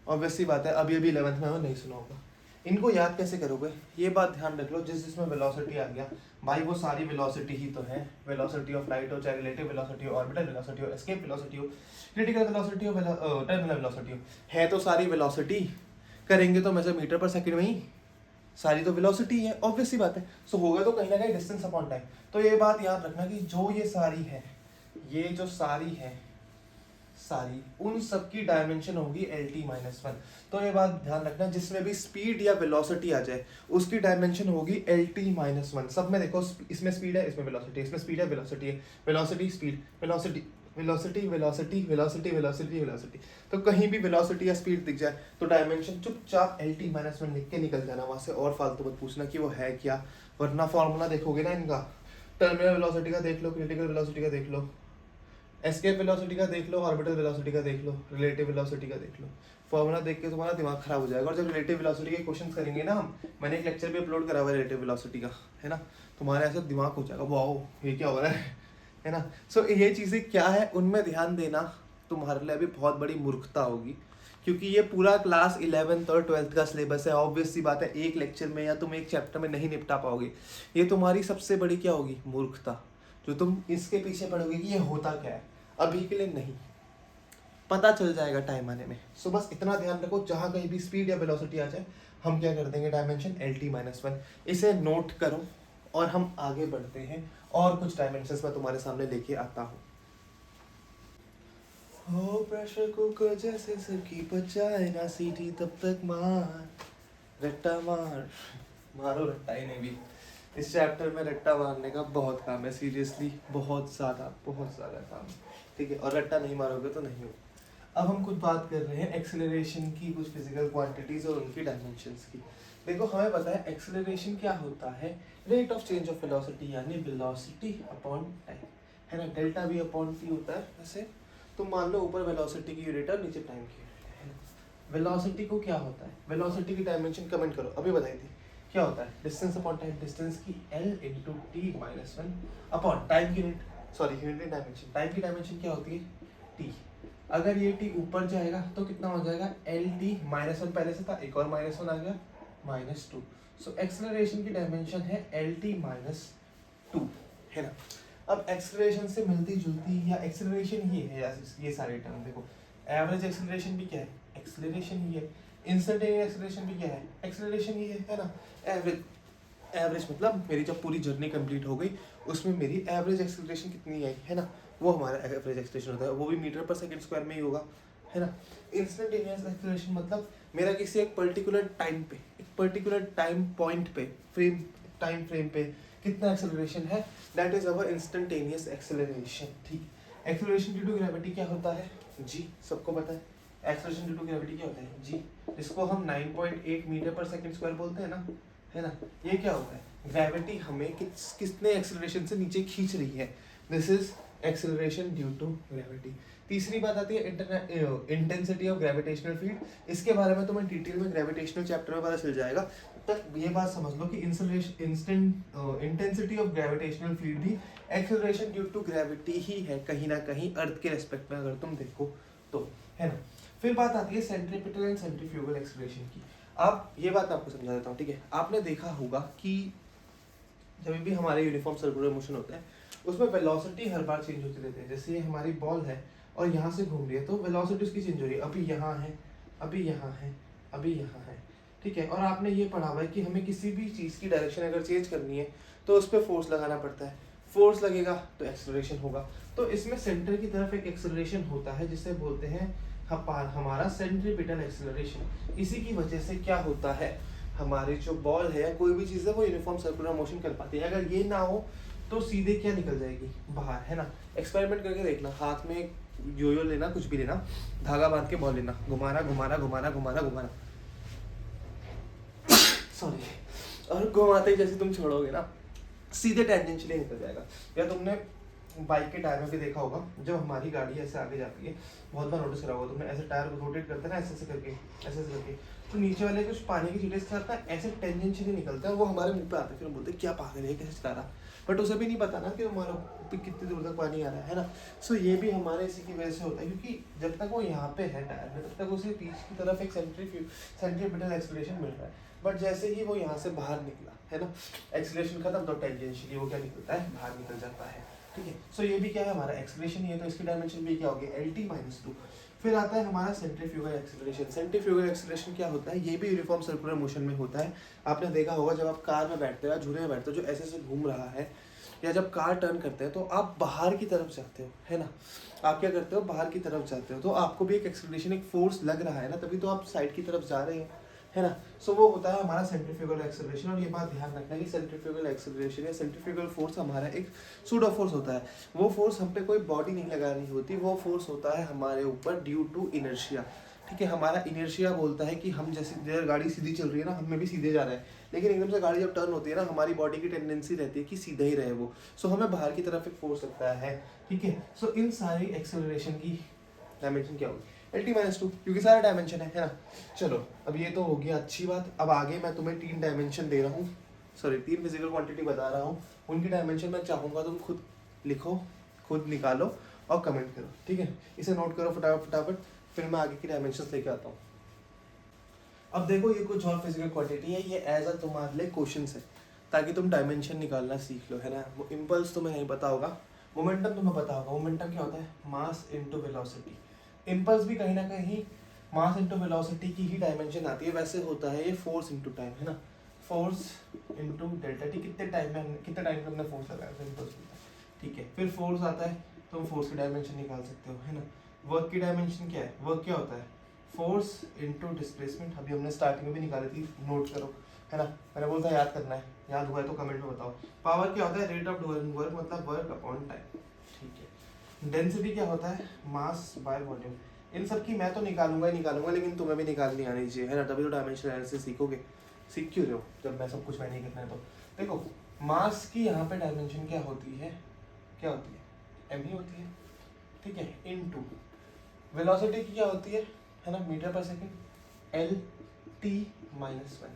ऑब्वियसली बात है, अभी 11th में नहीं सुना होगा। इनको याद कैसे करोगे, ये बात ध्यान रख लो, जिसमें वेलोसिटी आ गया भाई, वो सारी वेलोसिटी ही तो है। वेलोसिटी ऑफ लाइट हो, चाहे रिलेटिव वेलोसिटी हो, ऑर्बिटल वेलोसिटी हो, एस्केप वेलोसिटी हो, क्रिटिकल वेलोसिटी हो, टर्मिनल वेलोसिटी हो, है तो सारी वेलोसिटी। करेंगे तो मेजर मीटर पर सेकंड में ही, सारी तो वेलोसिटी है, ऑब्वियसली बात है। सो होगा तो कहीं ना कहीं डिस्टेंस अपॉन टाइम। तो ये बात याद रखना कि जो ये सारी है, ये जो सारी है, सारी उन सब की डायमेंशन होगी LT-1। तो ये बात ध्यान रखना, जिसमें भी स्पीड या वेलोसिटी आ जाए उसकी डायमेंशन होगी LT-1। सब में देखो, इसमें स्पीड है, इसमें वेलोसिटी, इसमें स्पीड है, वेलोसिटी है, velocity speed, velocity velocity velocity velocity velocity velocity. तो कहीं भी वेलोसिटी या स्पीड दिख जाए तो डायमेंशन चुपचाप LT-1 लिख के निकल जाना वहां से, और फालतू मत पूछना कि वो है क्या, वरना फॉर्मूला देखोगे ना इनका, टर्मिनल वेलोसिटी का देख लो, क्रिटिकल वेलोसिटी का देख लो, एस्केप वेलोसिटी का देख लो, ऑर्बिटल वेलोसिटी का देख लो, रिलेटिव वेलोसिटी का देख लो, फॉर्मूला देख के तुम्हारा दिमाग खराब हो जाएगा। और जब रिलेटिव वेलोसिटी के क्वेश्चंस करेंगे ना हम, मैंने एक लेक्चर भी अपलोड करा हुआ है रिलेटिव वेलोसिटी का, है ना, तुम्हारे ऐसा दिमाग हो जाएगा वाओ ये क्या हो रहा है ना। सो ये चीज़ें क्या है उनमें ध्यान देना तुम्हारे लिए अभी बहुत बड़ी मूर्खता होगी, क्योंकि ये पूरा क्लास 11th और 12th का सिलेबस है। ऑब्वियस सी बात है, एक लेक्चर में या तुम एक चैप्टर में नहीं निपटा पाओगे। ये तुम्हारी सबसे बड़ी क्या होगी, मूर्खता, जो तुम इसके पीछे पड़ोगे कि ये होता क्या है। अभी के लिए नहीं, पता चल जाएगा टाइम आने में। सो बस इतना ध्यान रखो, जहाँ कहीं भी स्पीड या वेलोसिटी आ जाए हम क्या कर देंगे, डायमेंशन LT-1। इसे नोट करो और हम आगे बढ़ते हैं, और कुछ डायमेंशंस मैं तुम्हारे सामने लेके आता हूँ। हो प्रेशर कुकर जैसे सबकी बचाए ना सीटी, तब तक मार रट्टा मार, मारो रट्टा। इन्हें भी इस चैप्टर में रट्टा मारने का बहुत काम है, सीरियसली बहुत ज़्यादा काम है, ठीक है। और रट्टा नहीं मारोगे तो नहीं होगा। अब हम कुछ बात कर रहे हैं एक्सेलरेशन की, कुछ फिजिकल क्वांटिटीज और उनकी डायमेंशंस की। देखो हमें पता है एक्सेलरेशन क्या होता है, rate of change of velocity, यानी वेलोसिटी अपॉन टाइम, है ना। डेल्टा वी अपॉन टी होता है वैसे। तो मान लो ऊपर वेलोसिटी की यूनिट है और नीचे टाइम की यूनिट है। वेलोसिटी को क्या होता है, वेलोसिटी की डायमेंशन कमेंट करो, अभी बताई थी क्या होता है, डिस्टेंस अपॉन टाइम, डिस्टेंस की L into T-1 upon time की unit, sorry unit dimension, time की डायमेंशन क्या होती है T। अगर ये T ऊपर जाएगा तो कितना हो जाएगा, LT-1 पहले से था, एक और -1 आ गया, -2। सो एक्सेलरेशन की डायमेंशन है LT-2, है ना। अब एक्सेलरेशन से मिलती जुलती या एक्सेलरेशन ही है, ये सारे टर्म देखो, एवरेज एक्सेलरेशन भी क्या है, एक्सेलरेशन ही है, इंस्टेंटेनियस एक्सेलरेशन भी क्या है, एक्सेलरेशन ही है ना। एवरेज मतलब मेरी जब पूरी जर्नी कंप्लीट हो गई उसमें मेरी एवरेज एक्सेलरेशन कितनी आई, है ना, वो हमारा एवरेज एक्सेलरेशन होता है, वो भी मीटर पर सेकंड स्क्वायर में ही होगा, है ना। इंस्टेंटेनियस एक्सेलरेशन मतलब मेरा किसी एक पर्टिकुलर टाइम पे, एक पर्टिकुलर टाइम पॉइंट पे, टाइम फ्रेम पे कितना एक्सेलरेशन है, that is our instantaneous acceleration, ठीक। एक्सेलरेशन ड्यू टू ग्रेविटी क्या होता है, जी, सबको पता है। एक्सेलरेशन ड्यू टू ग्रेविटी क्या होता है, जी, जिसको हम 9.8 मीटर पर सेकंड स्क्वायर बोलते हैं ना, है ना। ये क्या होता है, ग्रेविटी हमें कितने एक्सेलरेशन से नीचे खींच रही है, this is acceleration due to gravity. तीसरी बात आती है इंटेंसिटी ऑफ ग्रेविटेशनल फील्ड। इसके बारे में तुम्हें डिटेल में ग्रेविटेशनल चैप्टर में पता चल जाएगा। तक ये बात समझ लो कि इंटेंसिटी ऑफ ग्रेविटेशनल फील्ड भी एक्सेलरेशन ड्यू टू ग्रेविटी ही है, कहीं ना कहीं अर्थ के रेस्पेक्ट में अगर तुम देखो तो, है ना। फिर बात आती है सेंट्रीपिटल एंड सेंट्रीफ्यूगल एक्सेलरेशन की। अब ये बात आपको समझा देता हूँ, ठीक है। आपने देखा होगा कि जब भी हमारे यूनिफॉर्म सर्कुलर मोशन होता है उसमें वेलोसिटी हर बार चेंज होती रहती है। जैसे ये हमारी बॉल है और यहाँ से घूम रही है तो वेलोसिटी उसकी चेंज हो रही है, अभी यहाँ है, अभी यहाँ है, अभी यहाँ है, ठीक है। और आपने ये पढ़ा हुआ है कि हमें किसी भी चीज़ की डायरेक्शन अगर चेंज करनी है तो उस पर फोर्स लगाना पड़ता है, फोर्स लगेगा तो एक्सेलरेशन होगा। तो इसमें सेंटर की तरफ एक एक्सेलरेशन होता है जिसे बोलते हैं हमारा सेंट्रीपिटल एक्सेलरेशन। इसी की वजह से क्या होता है, हमारी जो बॉल है कोई भी चीज़ है वो यूनिफॉर्म सर्कुलर मोशन कर पाती है। अगर ये ना हो तो सीधे क्या निकल जाएगी बाहर, है ना। एक्सपेरिमेंट करके देखना, हाथ में यो लेना, कुछ भी लेना, धागा बांध के बॉल लेना, घुमाना घुमाना घुमाना घुमाना घुमाना सॉरी, और घुमाते ही जैसे तुम छोड़ोगे ना सीधे टेंजेंशियली निकल जाएगा। या तुमने बाइक के टायर में भी देखा होगा, जब हमारी गाड़ी ऐसे आगे जाती है, बहुत बार नोटिस करा होगा तुमने, ऐसे टायर को रोटेट करते हैं ना, ऐसे करके, ऐसे करके, तो नीचे वाले कुछ पानी की चीज़ें साथ ना ऐसे टेंजेंशियली निकलता है, वो हमारे मुंह पे आते हैं, फिर हम बोलते हैं क्या पागल है, कैसे चला रहा, बट उसे भी नहीं पता ना कि हमारा कितनी दूर तक पानी आ रहा है ना। सो ये भी हमारे इसी की वजह से होता है, क्योंकि जब तक वो यहाँ पे है टायर में तब तक उसे पीछे की तरफ एक सेंट्रीपिटल एक्सेलरेशन मिल रहा है, बट जैसे ही वो यहाँ से बाहर निकला, है ना, एक्सेलरेशन खत्म, तो टेंजेंशियली वो क्या निकलता है, बाहर निकल जाता है, ठीक है। सो ये भी क्या है, हमारा एक्सेलरेशन ही है, तो इसकी डायमेंशन भी क्या होगी, LT-2। फिर आता है हमारा सेंट्रीफ्यूगल एक्सेलरेशन। सेंट्रीफ्यूगल एक्सेलरेशन क्या होता है, ये भी यूनिफॉर्म सर्कुलर मोशन में होता है। आपने देखा होगा जब आप कार में बैठते हो या झूले में बैठते हो, जो ऐसे से घूम रहा है या जब कार टर्न करते हैं तो आप बाहर की तरफ जाते हो, है ना, आप क्या करते हो, बाहर की तरफ जाते हो, तो आपको भी एक एक्सेलरेशन, एक फोर्स लग रहा है ना, तभी तो आप साइड की तरफ जा रहे हो, है ना। सो वो होता है हमारा सेंट्रीफ्यूगल एक्सेलरेशन। और ये बात ध्यान रखना कि सेंट्रीफ्यूगल एक्सेलरेशन या सेंट्रीफ्यूगल फोर्स हमारा एक सूडो फोर्स होता है। वो फोर्स हम पे कोई बॉडी नहीं लगानी होती, वो फोर्स होता है हमारे ऊपर ड्यू टू इनर्शिया। ठीक है, हमारा इनर्शिया बोलता है कि हम जैसे गाड़ी सीधी चल रही है ना, हम में भी सीधे जा रहे हैं, लेकिन एकदम से गाड़ी जब टर्न होती है ना, हमारी बॉडी की टेंडेंसी रहती है कि सीधे ही रहे वो। सो हमें बाहर की तरफ एक फोर्स लगता है, ठीक है। सो इन सारी एक्सेलरेशन की डायमेंशन क्या होगी, LT-2, क्योंकि सारा डायमेंशन है ना। चलो अब ये तो हो गया अच्छी बात। अब आगे मैं तुम्हें 3 डायमेंशन दे रहा हूँ, सॉरी 3 फिजिकल क्वांटिटी बता रहा हूँ, उनकी डायमेंशन मैं चाहूँगा तुम खुद लिखो, खुद निकालो और कमेंट करो, ठीक है। इसे नोट करो फटाफट फटाफट, फिर मैं आगे की डायमेंशन लेके आता हूँ। अब देखो ये कुछ और फिजिकल क्वांटिटी है, ये एज अ तुम्हारे लिए क्वेश्चन है, ताकि तुम डायमेंशन निकालना सीख लो, है ना। वो इम्पल्स तुम्हें नहीं पता होगा, मोमेंटम तुम्हें पता होगा। मोमेंटम क्या होता है, मास इनटू वेलोसिटी। इम्पल्स भी कहीं ना कहीं मास इनटू वेलोसिटी की ही डायमेंशन आती है। वैसे होता है ये फोर्स इनटू टाइम, है ना, फोर्स इनटू डेल्टा टी। कितने टाइम में हमने फोर्स लगाया, इम्पल्स होता है, ठीक है। फिर फोर्स आता है, तुम फोर्स की डायमेंशन निकाल सकते हो, है ना। वर्क की डायमेंशन क्या है, वर्क क्या होता है, फोर्स इनटू डिस्प्लेसमेंट। अभी हमने स्टार्टिंग में भी निकाली थी, नोट करो, है ना। मैंने बोलता याद करना है, याद हुआ है तो कमेंट में बताओ। पावर क्या होता है, रेट ऑफ डूइंग वर्क, मतलब वर्क अपॉन टाइम, ठीक है। डेंसिटी क्या होता है, मास बाय वॉल्यूम। इन सब की मैं तो निकालूंगा ही निकालूंगा, लेकिन तुम्हें भी निकालनी आनी चाहिए, है ना, तभी तो डायमेंशन एनालिसिस सीखोगे। सीख क्यों रहे हो जब मैं सब कुछ मैं नहीं करना है तो। देखो मास की यहाँ पे डायमेंशन क्या होती है, क्या होती है, एम ही होती है, ठीक है, इनटू वेलोसिटी की क्या होती है ना, मीटर पर सेकंड, LT-1।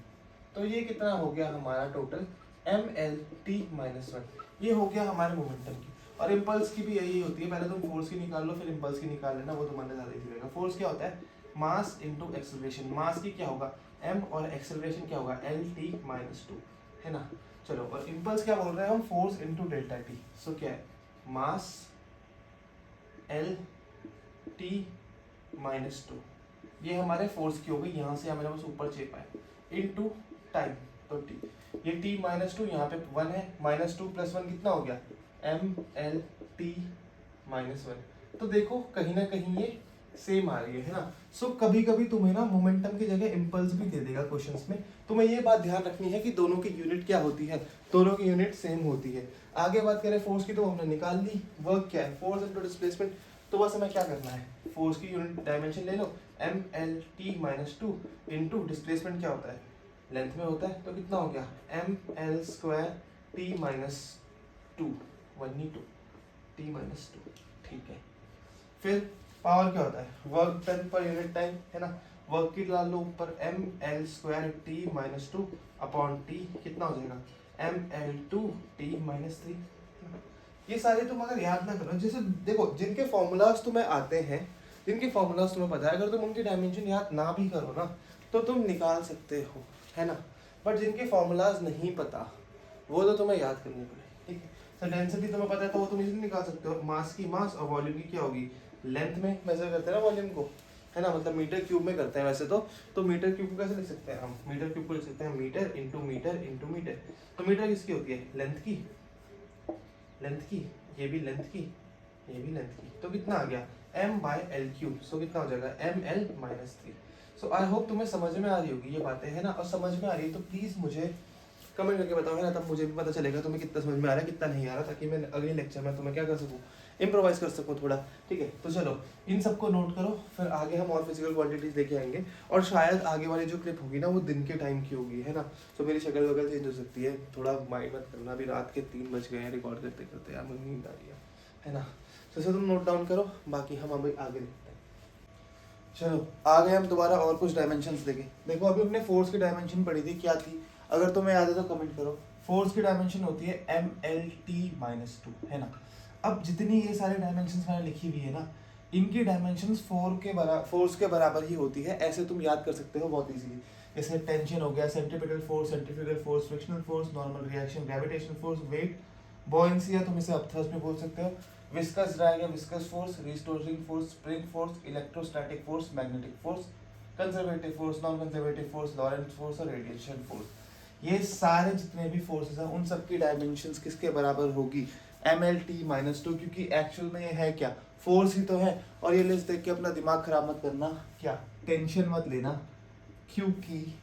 तो ये कितना हो गया हमारा टोटल, MLT-1। ये हो गया हमारे मोमेंटम की। और इम्पल्स की भी यही होती है, पहले तुम फोर्स की निकाल लो, फिर इम्पल्स की निकाल लेना, वो तुम्हारे ज़्यादा इजी रहेगा। फोर्स क्या होता है, मास इनटू एक्सेलरेशन। मास की क्या होगा, m, और एक्सेलरेशन क्या होगा, LT-2, है ना। चलो, और इम्पल्स क्या बोल रहे हैं हम, फोर्स इनटू डेल्टा टी। सो क्या है, मास LT-2, ये हमारे फोर्स की हो गई, यहाँ से हमारे पास ऊपर चेप है, इनटू टाइम, तो टी, ये T-2 यहाँ पे 1 है, -2 + 1 कितना हो गया, MLT-1। तो देखो कहीं ना कहीं ये सेम आ रही है ना। सो कभी कभी तुम्हें ना मोमेंटम की जगह इम्पल्स भी दे देगा क्वेश्चंस में। तुम्हें ये बात ध्यान रखनी है कि दोनों की यूनिट क्या होती है, दोनों की यूनिट सेम होती है। आगे बात करें फोर्स की, तो हमने निकाल ली। वर्क क्या है, फोर्स इनटू डिस्प्लेसमेंट। तो बस हमें क्या करना है, फोर्स की यूनिट डायमेंशन ले लो, MLT-2 इनटू डिस्प्लेसमेंट क्या होता है, लेंथ में होता है, तो कितना हो गया, ML2T-2, 1/2 T-2, ठीक है। फिर पावर क्या होता है, work done per unit time, है ना। वर्क की डाल लो ऊपर, ML2T-2 अपॉन T, कितना हो जाएगा, ML2T-3। ये सारे तुम अगर याद ना करो, जैसे देखो जिनके फॉर्मूलाज तुम्हें आते हैं, जिनके फॉर्मूलाज तुम्हें पता है, अगर तुम उनकी डायमेंशन याद ना भी करो ना, तो तुम निकाल सकते हो, है ना। बट जिनके फॉर्मूलाज नहीं पता, वो तो तुम्हें याद करनी पड़ेगी, ठीक है। तो डेंसिटी तुम्हें पता है, तो वो तुम इजीली निकाल सकते हो। मास की मास, और वॉल्यूम की क्या होगी, लेंथ में मेजर करते हैं ना वॉल्यूम को, है ना, मतलब मीटर क्यूब में करते हैं वैसे तो मीटर क्यूब को कैसे लिख सकते हैं हम, मीटर क्यूब को लिख सकते हैं metre into metre into metre. तो मीटर किसकी होती है, लेंथ की, लेंथ की, ये भी लेंथ की, ये भी लेंथ की, तो कितना आ गया, M/L3। सो कितना हो जाएगा, ML-3। सो आई होप तुम्हें समझ में आ रही होगी ये बातें, है ना। और समझ में आ रही है तो प्लीज़ मुझे कमेंट करके बताओ, है ना, तब मुझे भी पता चलेगा तुम्हें कितना समझ में आ रहा है, कितना नहीं आ रहा, ताकि मैं अगले लेक्चर में तुम्हें क्या कर सकूँ, इम्प्रोवाइज कर सकूँ थोड़ा, ठीक है। तो चलो इन सबको नोट करो, फिर आगे हम और फिजिकल क्वांटिटीज लेके आएंगे। और शायद आगे वाली जो क्लिप होगी ना, वो दिन के टाइम की होगी, है ना। तो मेरी शक्ल वगैरह चेंज हो सकती है, थोड़ा माइंड मत करना। अभी रात के 3 बज गए हैं रिकॉर्ड करते करते, यार मुझे नींद आ रही है ना। तो तुम नोट डाउन करो, बाकी हम अभी आगे देखते हैं। चलो आ गए हम दोबारा और कुछ डायमेंशंस देखें। देखो अभी हमने फोर्स की डायमेंशन पढ़ी थी, क्या थी, अगर तुम्हें याद है तो कमेंट करो। फोर्स की डायमेंशन होती है MLT-2, है ना। अब जितनी ये सारे डायमेंशंस मैंने लिखी हुई है ना, इनकी डायमेंशंस फोर्स के बराबर ही होती है। ऐसे तुम याद कर सकते हो बहुत इजीली। जैसे टेंशन हो गया, centripetal force, centrifugal force, frictional force, normal reaction, gravitational force, weight, buoyancy, या तुम इसे अपथ्रस्ट भी बोल सकते हो, विस्कस ड्रैग या viscous force, restoring force, spring force, electrostatic force, magnetic force, conservative force, non conservative force, Lorentz force और radiation force. ये सारे जितने भी फोर्सेस हैं उन सबकी डायमेंशंस किसके बराबर होगी, MLT-2, क्योंकि एक्चुअल में ये है क्या, फोर्स ही तो है। और ये लिस्ट देख के अपना दिमाग खराब मत करना, क्या टेंशन मत लेना, क्योंकि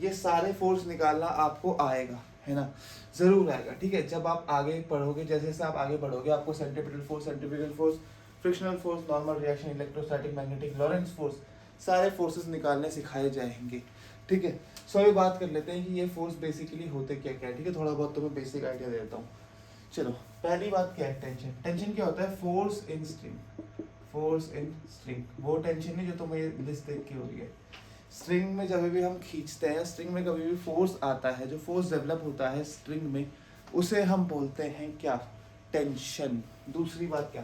ये सारे फोर्स निकालना आपको आएगा, है ना, जरूर आएगा, ठीक है। जब आप आगे पढ़ोगे, जैसे जैसे आप आगे बढ़ोगे, आपको centripetal force, centrifugal force, frictional force, normal reaction, electrostatic, magnetic, Lorentz force, सारे फोर्सेस निकालने सिखाए जाएंगे, ठीक है। सो ये बात कर लेते हैं कि ये फोर्स बेसिकली होते क्या क्या है, ठीक है। थोड़ा बहुत तो मैं बेसिक आइडिया दे देता हूँ। चलो, पहली बात क्या है, टेंशन। टेंशन क्या होता है, force in string, force in string, वो टेंशन नहीं जो तुम्हें लिस्ट देख के हो रही है। स्ट्रिंग में जब भी हम खींचते हैं, स्ट्रिंग में कभी भी फोर्स आता है, जो फोर्स डेवलप होता है स्ट्रिंग में, उसे हम बोलते हैं क्या, टेंशन। दूसरी बात क्या,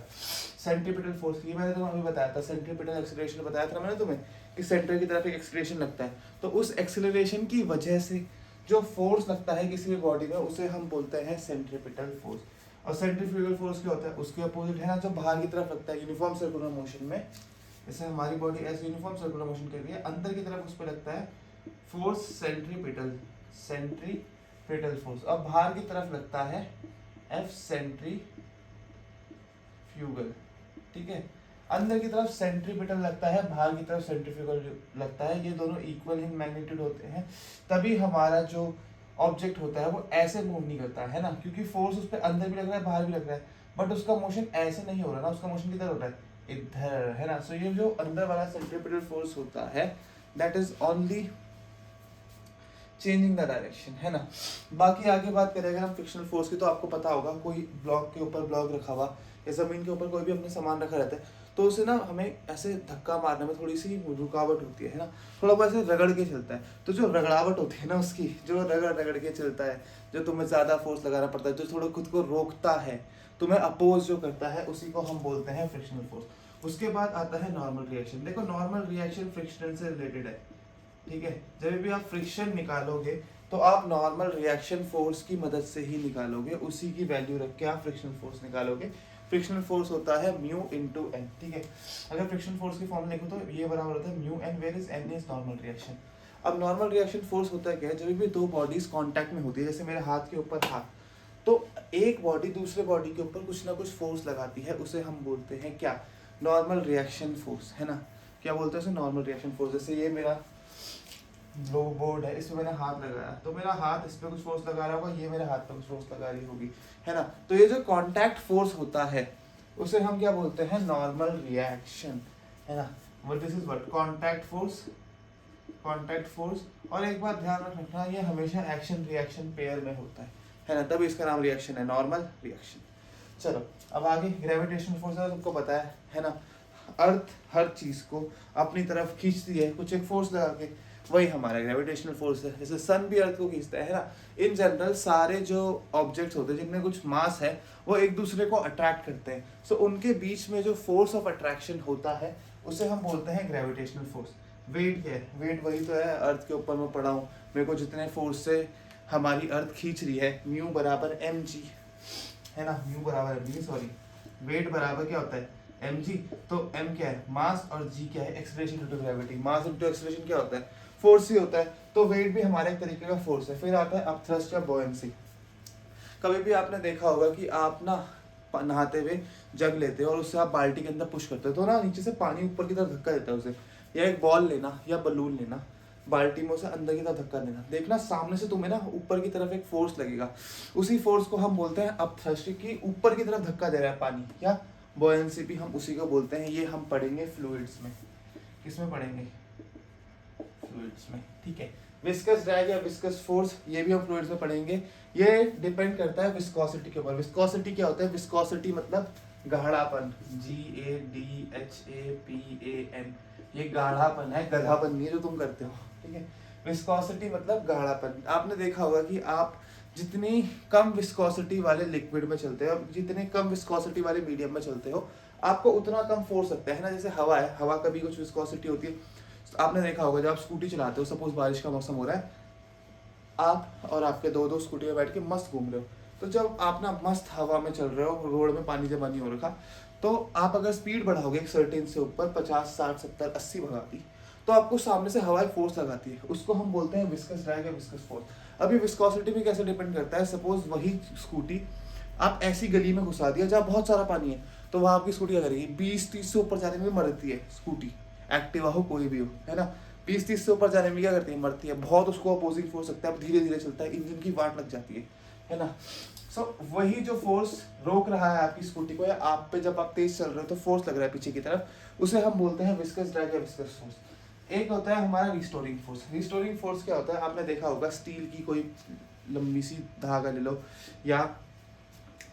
सेंट्रीपिटल फोर्स, ये मैंने तुम्हें अभी बताया था, सेंट्रीपिटल एक्सीलरेशन बताया था मैंने तुम्हें कि सेंटर की तरफ एक एक्सीलरेशन लगता है, तो उस एक्सीलरेशन की वजह से जो फोर्स लगता है किसी भी बॉडी में, उसे हम बोलते हैं सेंट्रीपिटल फोर्स। और सेंट्रीफ्यूगल फोर्स क्या होता है, उसके अपोजिट है ना, जो बाहर की तरफ लगता है यूनिफॉर्म सर्कुलर मोशन में, जैसे हमारी बॉडी ऐसे यूनिफॉर्म सर्कुलर मोशन कर रही है, अंदर की तरफ उस पर लगता है फोर्स सेंट्रीपिटल, सेंट्रीपिटल फोर्स, और बाहर की तरफ लगता है एफ सेंट्रीफ्यूगल, ठीक है। अंदर की तरफ सेंट्रीपिटल लगता है, बाहर की तरफ सेंट्रीफ्यूगल लगता है, ये दोनों इक्वल इन मैग्नीट्यूड होते हैं, तभी हमारा जो ऑब्जेक्ट होता है वो ऐसे मूव नहीं करता है ना, क्योंकि फोर्स उस पर अंदर भी लग रहा है, बाहर भी लग रहा है, बट उसका मोशन ऐसे नहीं हो रहा ना, उसका मोशन किधर हो रहा है, इधर, है ना। सो ये जो अंदर वाला सेंट्रीपिटल फोर्स होता है, that is only changing the direction, है ना। बाकी आगे बात करें अगर हम फ्रिक्शनल फोर्स की, तो आपको पता होगा, कोई ब्लॉक के ऊपर ब्लॉक रखा हुआ या जमीन के ऊपर कोई भी अपने सामान रखा रहता है, तो उसे ना हमें ऐसे धक्का मारने में थोड़ी सी रुकावट होती है ना, थोड़ा बहुत ऐसे रगड़ के चलता है, तो जो रगड़ावट होती है ना उसकी, जो रगड़ रगड़ के चलता है, जो तुम्हें ज़्यादा फोर्स लगाना पड़ता है, जो थोड़ा खुद को रोकता है, तुम्हें अपोज जो करता है, उसी को हम बोलते हैं फ्रिक्शनल फोर्स। उसके बाद आता है नॉर्मल रिएक्शन। देखो, नॉर्मल रिएक्शन फ्रिक्शन से रिलेटेड है, ठीक है। जब भी आप फ्रिक्शन निकालोगे तो आप नॉर्मल रिएक्शन फोर्स की मदद से ही निकालोगे, उसी की वैल्यू रख के आप फ्रिक्शनल फोर्स निकालोगे। फ्रिक्शनल फोर्स होता है म्यू इंटू एन, ठीक है। अगर फ्रिक्शन फोर्स की फॉर्म लिखो तो ये बराबर होता है mu N, where is N is normal reaction. अब नॉर्मल रिएक्शन फोर्स होता है क्या है, जब भी दो बॉडीज कांटेक्ट में होती है, जैसे मेरे हाथ के ऊपर हाथ, तो एक बॉडी दूसरे बॉडी के ऊपर कुछ ना कुछ फोर्स लगाती है, उसे हम बोलते हैं क्या, नॉर्मल रिएक्शन फोर्स, है ना। क्या बोलते हैं उसे, नॉर्मल रिएक्शन फोर्स। जैसे ये मेरा लो बोर्ड है, इसमें मैंने हाथ लगाया, तो मेरा हाथ इस पे कुछ फोर्स लगा रहा होगा, ये मेरे हाथ पे कुछ फोर्स लगा रही होगी, है ना। तो ये जो कांटेक्ट फोर्स होता है उसे हम क्या बोलते हैं, नॉर्मल रिएक्शन, है ना। What this is what, contact force, contact force. और एक बात ध्यान रखना, ये हमेशा एक्शन रिएक्शन पेयर में होता है ना, तभी इसका नाम रिएक्शन है, नॉर्मल रिएक्शन। चलो अब आगे, ग्रेविटेशनल फोर्स तुमको पता है ना। अर्थ हर चीज को अपनी तरफ खींचती है कुछ एक फोर्स लगा के, वही हमारा ग्रेविटेशनल फोर्स है। जैसे सन भी अर्थ को खींचता है ना। इन जनरल सारे जो ऑब्जेक्ट्स होते हैं जिनमें कुछ मास है, वो एक दूसरे को अट्रैक्ट करते हैं, सो उनके बीच में जो फोर्स ऑफ अट्रैक्शन होता है उसे हम बोलते हैं ग्रेविटेशनल फोर्स। वेट क्या है, वेट वही तो है अर्थ के ऊपर मैं पढ़ा हूँ, मेरे को जितने फोर्स से हमारी अर्थ खींच रही है, म्यू बराबर एम जी, है ना। म्यू बराबर एम जी, सॉरी, वेट बराबर क्या होता है, एम जी। तो एम क्या है, मास, और जी क्या है, acceleration into gravity. Mass into acceleration क्या होता है, फोर्स ही होता है। तो वेट भी हमारे एक तरीके का फोर्स है। फिर आता है अब थ्रस्ट या बॉयंसी। कभी भी आपने देखा होगा कि आप ना नहाते हुए जग लेते हो और उससे आप बाल्टी के अंदर पुश करते हो, तो ना नीचे से पानी ऊपर की तरफ धक्का देता है उसे। या एक बॉल लेना या बलून लेना, बाल्टी में उसे अंदर की तरफ धक्का देना, देखना सामने से तुम्हें ना ऊपर की तरफ एक फोर्स लगेगा, उसी फोर्स को हम बोलते हैं अप थ्रस्ट, की ऊपर की तरफ धक्का दे रहा है पानी। या बॉयंसी भी हम उसी को बोलते हैं। ये हम पढ़ेंगे फ्लूइड्स में। किसमें पढ़ेंगे, फ्लूइड्स में, ठीक है। विस्कस ड्रैग या विस्कस फोर्स, ये भी हम फ्लूइड्स में पढ़ेंगे। ये डिपेंड करता है विस्कोसिटी के ऊपर। विस्कोसिटी क्या होता है, विस्कोसिटी मतलब गाढ़ापन, GADHAPAN, ये गाढ़ापन है, गधापन नहीं है जो तुम करते हो, ठीक है। विस्कोसिटी मतलब गाढ़ापन। आपने देखा होगा कि आप जितनी कम विस्कोसिटी वाले लिक्विड में चलते हो, जितने कम विस्कोसिटी वाले मीडियम में चलते हो, आपको उतना कम फोर्स लगता है ना। जैसे हवा है, हवा का भी कुछ विस्कोसिटी होती है। आपने देखा होगा जब आप स्कूटी चलाते हो, सपोज बारिश का मौसम हो रहा है, आप और आपके दो स्कूटी में बैठ के मस्त घूम रहे हो, तो जब आप ना मस्त हवा में चल रहे हो, रोड में पानी जमा नहीं हो रखा, तो आप अगर स्पीड बढ़ाओगे एक सर्टेन से ऊपर 50, 60, 70, 80 भगा दी, तो आपको सामने से हवाई फोर्स लगाती है, उसको हम बोलते हैं विस्कस ड्रैग या विस्कस फोर्स। अभी विस्कोसिटी भी कैसे डिपेंड करता है, सपोज वही स्कूटी आप ऐसी गली में घुसा दिया जहाँ बहुत सारा पानी है, तो वहाँ आपकी स्कूटी क्या करेगी, 20-30 से ऊपर जाने में मरती है स्कूटी, एक्टिवा हो कोई भी हो, है ना। 20-30 से ऊपर जाने में क्या करती है, मरती है, बहुत उसको अपोजिंग फोर्स लगता है, धीरे धीरे चलता है, इंजन की वाट लग जाती है ना। सो वही जो फोर्स रोक रहा है आपकी स्कूटी को या आप पे, जब आप तेज चल रहे हो तो फोर्स लग रहा है पीछे की तरफ, उसे हम बोलते हैं विस्कस ड्रैग या विस्कस फोर्स। एक होता है हमारा रिस्टोरिंग फोर्स। रिस्टोरिंग फोर्स क्या होता है, आपने देखा होगा स्टील की कोई लंबी सी धागा ले लो या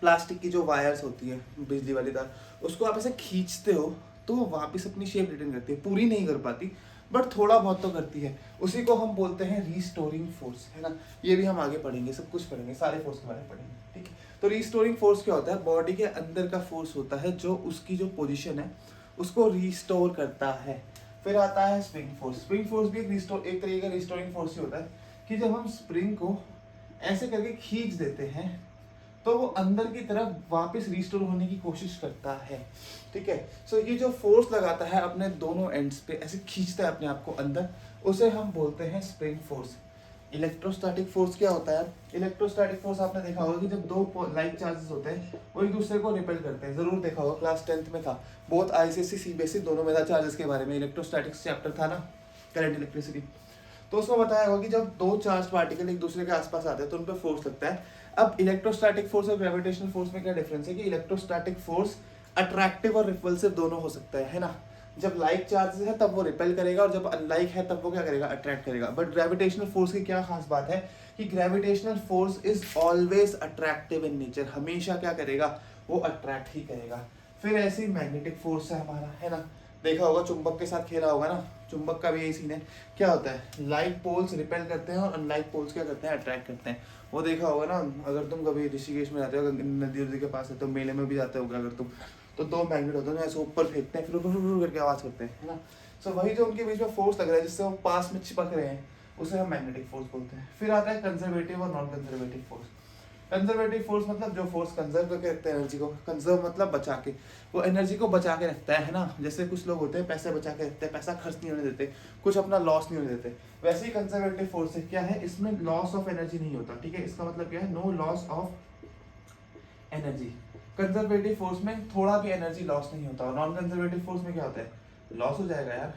प्लास्टिक की जो वायर्स होती है बिजली वाली तार, उसको आप ऐसे खींचते हो तो वो वापस अपनी शेप रिटर्न करती है, पूरी नहीं कर पाती बट थोड़ा बहुत तो करती है, उसी को हम बोलते हैं रिस्टोरिंग फोर्स, है ना। ये भी हम आगे पढ़ेंगे, सब कुछ पढ़ेंगे, सारे फोर्स के बारे में पढ़ेंगे, ठीक है। तो रिस्टोरिंग फोर्स क्या होता है, बॉडी के अंदर का फोर्स होता है जो उसकी जो पोजीशन है उसको रिस्टोर करता है। फिर आता है स्प्रिंग फोर्स। स्प्रिंग फोर्स भी एक तरीके का रिस्टोरिंग फोर्स ही होता है कि जब हम स्प्रिंग को ऐसे करके खींच देते हैं तो वो अंदर की तरफ वापस रिस्टोर होने की कोशिश करता है, ठीक है। सो ये जो फोर्स लगाता है अपने दोनों एंड्स पे, ऐसे खींचता है अपने आप को अंदर, उसे हम बोलते हैं स्प्रिंग फोर्स। इलेक्ट्रोस्टैटिक फोर्स क्या होता है, इलेक्ट्रोस्टैटिक फोर्स आपने देखा होगा कि जब दो लाइक चार्जेस होते हैं वो एक दूसरे को रिपेल करते हैं, जरूर देखा होगा, क्लास 10th में था, बहुत आईसीएससी सीबीएसई दोनों में था, चार्जेस के बारे में इलेक्ट्रोस्टैटिक्स चैप्टर था ना, करंट इलेक्ट्रिसिटी। तो उसमें बताया होगा कि जब दो चार्ज पार्टिकल एक दूसरे के आसपास आते हैं तो उन पर फोर्स लगता है। अब इलेक्ट्रोस्टैटिक फोर्स और ग्रेविटेशनल फोर्स में क्या डिफरेंस है कि इलेक्ट्रोस्टैटिक फोर्स अट्रैक्टिव और रिपल्सिव दोनों हो सकता है ना। जब लाइक चार्जेस है तब वो रिपेल करेगा और जब अनलाइक है तब वो क्या करेगा, अट्रैक्ट करेगा। बट ग्रेविटेशनल फोर्स की क्या खास बात है कि gravitational force is always attractive in nature, हमेशा क्या करेगा, वो अट्रैक्ट ही करेगा। फिर ऐसे ही मैग्नेटिक फोर्स है हमारा, है ना, देखा होगा चुंबक के साथ खेला होगा ना, चुंबक का भी यही सीन है, क्या होता है, लाइक पोल्स रिपेल करते हैं और अनलाइक पोल्स क्या करते हैं, अट्रैक्ट करते हैं। वो देखा होगा ना, अगर तुम कभी ऋषिकेश में जाते हो, नदी नदी के पास है तो मेले में भी जाते होगे अगर तुम, तो दो मैग्नेट होते हैं ऐसे ऊपर फेंकते हैं, फिर करके आवाज करते हैं, है ना। सो वही जो उनके बीच में फोर्स लग रहा है जिससे वो पास में चिपक रहे हैं, उसे हम मैग्नेटिक फोर्स बोलते हैं। फिर आता है कंजर्वेटिव और non conservative force. Conservative force मतलब जो फोर्स कंजर्व करके रखता है एनर्जी को, कंजर्व मतलब बचा के, वो एनर्जी को बचा के रखता है ना। जैसे कुछ लोग होते हैं पैसे बचा के रखते हैं, पैसा खर्च नहीं होने देते, कुछ अपना लॉस नहीं होने देते, वैसे ही कंजर्वेटिव फोर्स है, क्या है, इसमें लॉस ऑफ एनर्जी नहीं होता, ठीक है। इसका मतलब क्या है, no loss of energy. Conservative force में थोड़ा भी एनर्जी लॉस नहीं होता, और नॉन कंजर्वेटिव फोर्स में क्या होता है, लॉस हो जाएगा यार,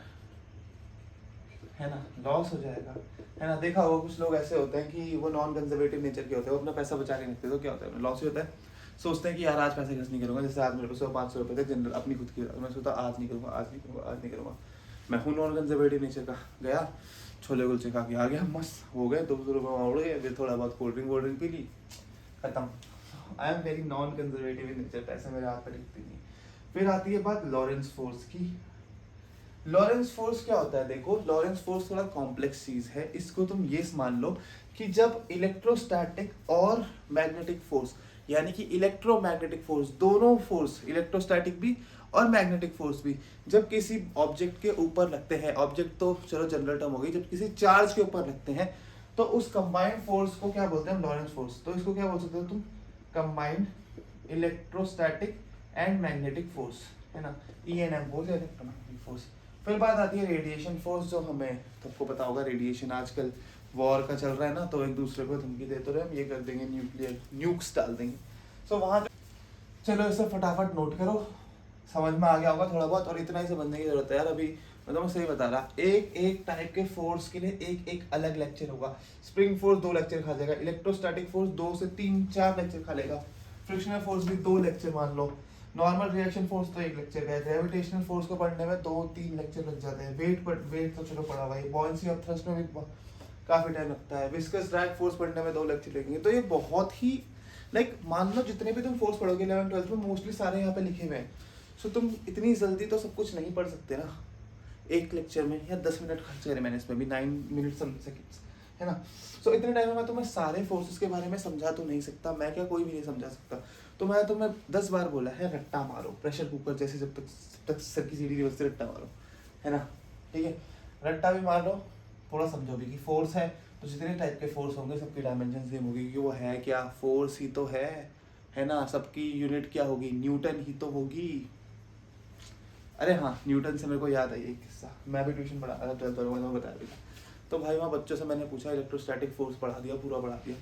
है ना, लॉस हो जाएगा, है ना। देखा होगा कुछ लोग ऐसे होते हैं कि वो नॉन कंजर्वेटिव नेचर के होते हैं, वो अपना पैसा बचा के रखते हैं, तो क्या होता है, लॉस ही होता है। सोचते हैं कि यार आज पैसे खर्च नहीं करूंगा, जैसे आज मेरे पास 500 रुपये थे जनरल अपनी खुद की, मैं सोचता आज नहीं करूंगा, आज नहीं करूंगा, आज नहीं करूंगा। मैं हूँ नॉन कंजर्वेटिव नेचर का, गया छोले कुलचे खा के आ गया, मस्त हो गए, 200 रुपये उड़ गए, फिर थोड़ा बहुत कोल्ड ड्रिंक पी ली, खत्म। I am very non conservative in nature, पैसे मेरे हाथ पर दिखते नहीं। फिर आती है बात लॉरेंस फोर्स की। लॉरेंस फोर्स क्या होता है, देखो लॉरेंस फोर्स थोड़ा कॉम्प्लेक्स चीज है, इसको तुम ये मान लो कि जब इलेक्ट्रोस्टैटिक और मैग्नेटिक फोर्स, यानी कि इलेक्ट्रोमैग्नेटिक फोर्स, दोनों फोर्स, इलेक्ट्रोस्टैटिक भी और मैग्नेटिक फोर्स भी, जब किसी ऑब्जेक्ट के ऊपर लगते हैं, ऑब्जेक्ट तो चलो जनरल टर्म हो गई, जब किसी चार्ज के ऊपर लगते हैं तो उस कंबाइंड फोर्स को क्या बोलते हैं, लॉरेंस फोर्स। तो इसको क्या बोल सकते हो तुम, combined electrostatic and magnetic force, है ना, ENM बोल इलेक्ट्रोमैग्नेटिक फोर्स। फिर बात आती है रेडिएशन फोर्स, जो हमें सबको पता होगा, रेडिएशन आजकल वॉर का चल रहा है ना, तो एक दूसरे को धमकी देते रहे, हम ये कर देंगे, न्यूक्लियर न्यूक्स डाल देंगे। सो वहाँ चलो इसे फटाफट नोट करो, समझ में आ गया होगा थोड़ा बहुत, और इतना ही समझने की जरूरत है यार। अभी मतलब मैं सही बता रहा, एक एक टाइप के फोर्स के लिए एक एक अलग लेक्चर होगा। स्प्रिंग फोर्स 2 लेक्चर खा जाएगा, इलेक्ट्रोस्टैटिक फोर्स 2 से 3-4 लेक्चर खा लेगा, फ्रिक्शनल फोर्स भी 2 लेक्चर मान लो, नॉर्मल रिएक्शन फोर्स तो 1 लेक्चर का है, ग्रेविटेशनल फोर्स को पढ़ने में 2-3 लेक्चर लग जाते हैं, वेट तो चलो पढ़ा भाई, बॉयंसी ऑफ थ्रस्ट में भी काफी टाइम लगता है, विस्कस ड्रैग फोर्स पढ़ने में 2 लेक्चर लगेंगे। तो ये बहुत ही मान लो जितने भी तुम फोर्स पढ़ोगे 11th-12th में, मोस्टली सारे यहाँ पे लिखे हुए हैं। सो तुम इतनी जल्दी तो सब कुछ नहीं पढ़ सकते ना एक लेक्चर में, या 10 मिनट खर्च करे मैंने इसमें भी, 9 मिनट सेकेंड्स, है ना। सो इतने टाइम में मैं तुम्हें सारे फोर्सेस के बारे में समझा तो नहीं सकता, मैं क्या कोई भी नहीं समझा सकता। तो मैं तुम्हें 10 बार बोला है, रट्टा मारो, प्रेशर कुकर जैसे, जब तक सर की सीढ़ी रिवर्स से रट्टा मारो, है ना, ठीक है, रट्टा भी मार लो, थोड़ा समझो भी कि फोर्स है तो जितने टाइप के फोर्स होंगे सबकी डायमेंशन सेम होगी, क्योंकि वो है क्या, फोर्स ही तो है ना। सबकी यूनिट क्या होगी, न्यूटन ही तो होगी। अरे हाँ, न्यूटन से मेरे को याद आई एक किस्सा। मैं भी ट्यूशन पढ़ा रहा था 12th वालों में, बताया था। तो भाई वहाँ बच्चों से मैंने पूछा, इलेक्ट्रोस्टैटिक फोर्स पढ़ा दिया, पूरा पढ़ा दिया।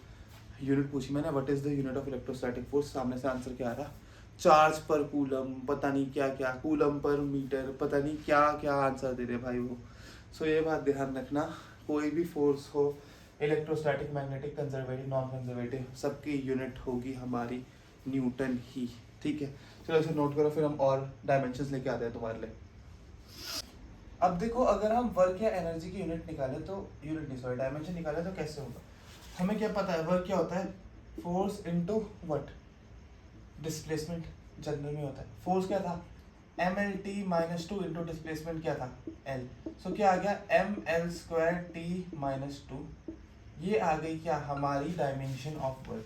यूनिट पूछी मैंने, what is the unit of electrostatic force. सामने से आंसर क्या आ रहा, चार्ज पर कूलम, पता नहीं क्या क्या, कूलम पर मीटर, पता नहीं क्या क्या आंसर दे रहे भाई वो। सो ये बात ध्यान रखना, कोई भी फोर्स हो, electrostatic, magnetic, conservative, non conservative, सबकी यूनिट होगी हमारी न्यूटन ही। ठीक है, चलो इसे नोट करो, फिर हम और डायमेंशंस लेके आते हैं तुम्हारे लिए। अब देखो, अगर हम वर्क या एनर्जी की यूनिट निकाले तो, यूनिट नहीं सॉरी डायमेंशन निकाले तो कैसे होगा। हमें क्या पता है, वर्क क्या होता है, force into what, displacement general में होता है। फोर्स क्या था, mlt minus two into displacement क्या था, l। सो क्या आ गया, ml square T minus to. ये आ गई क्या हमारी डायमेंशन ऑफ वर्क।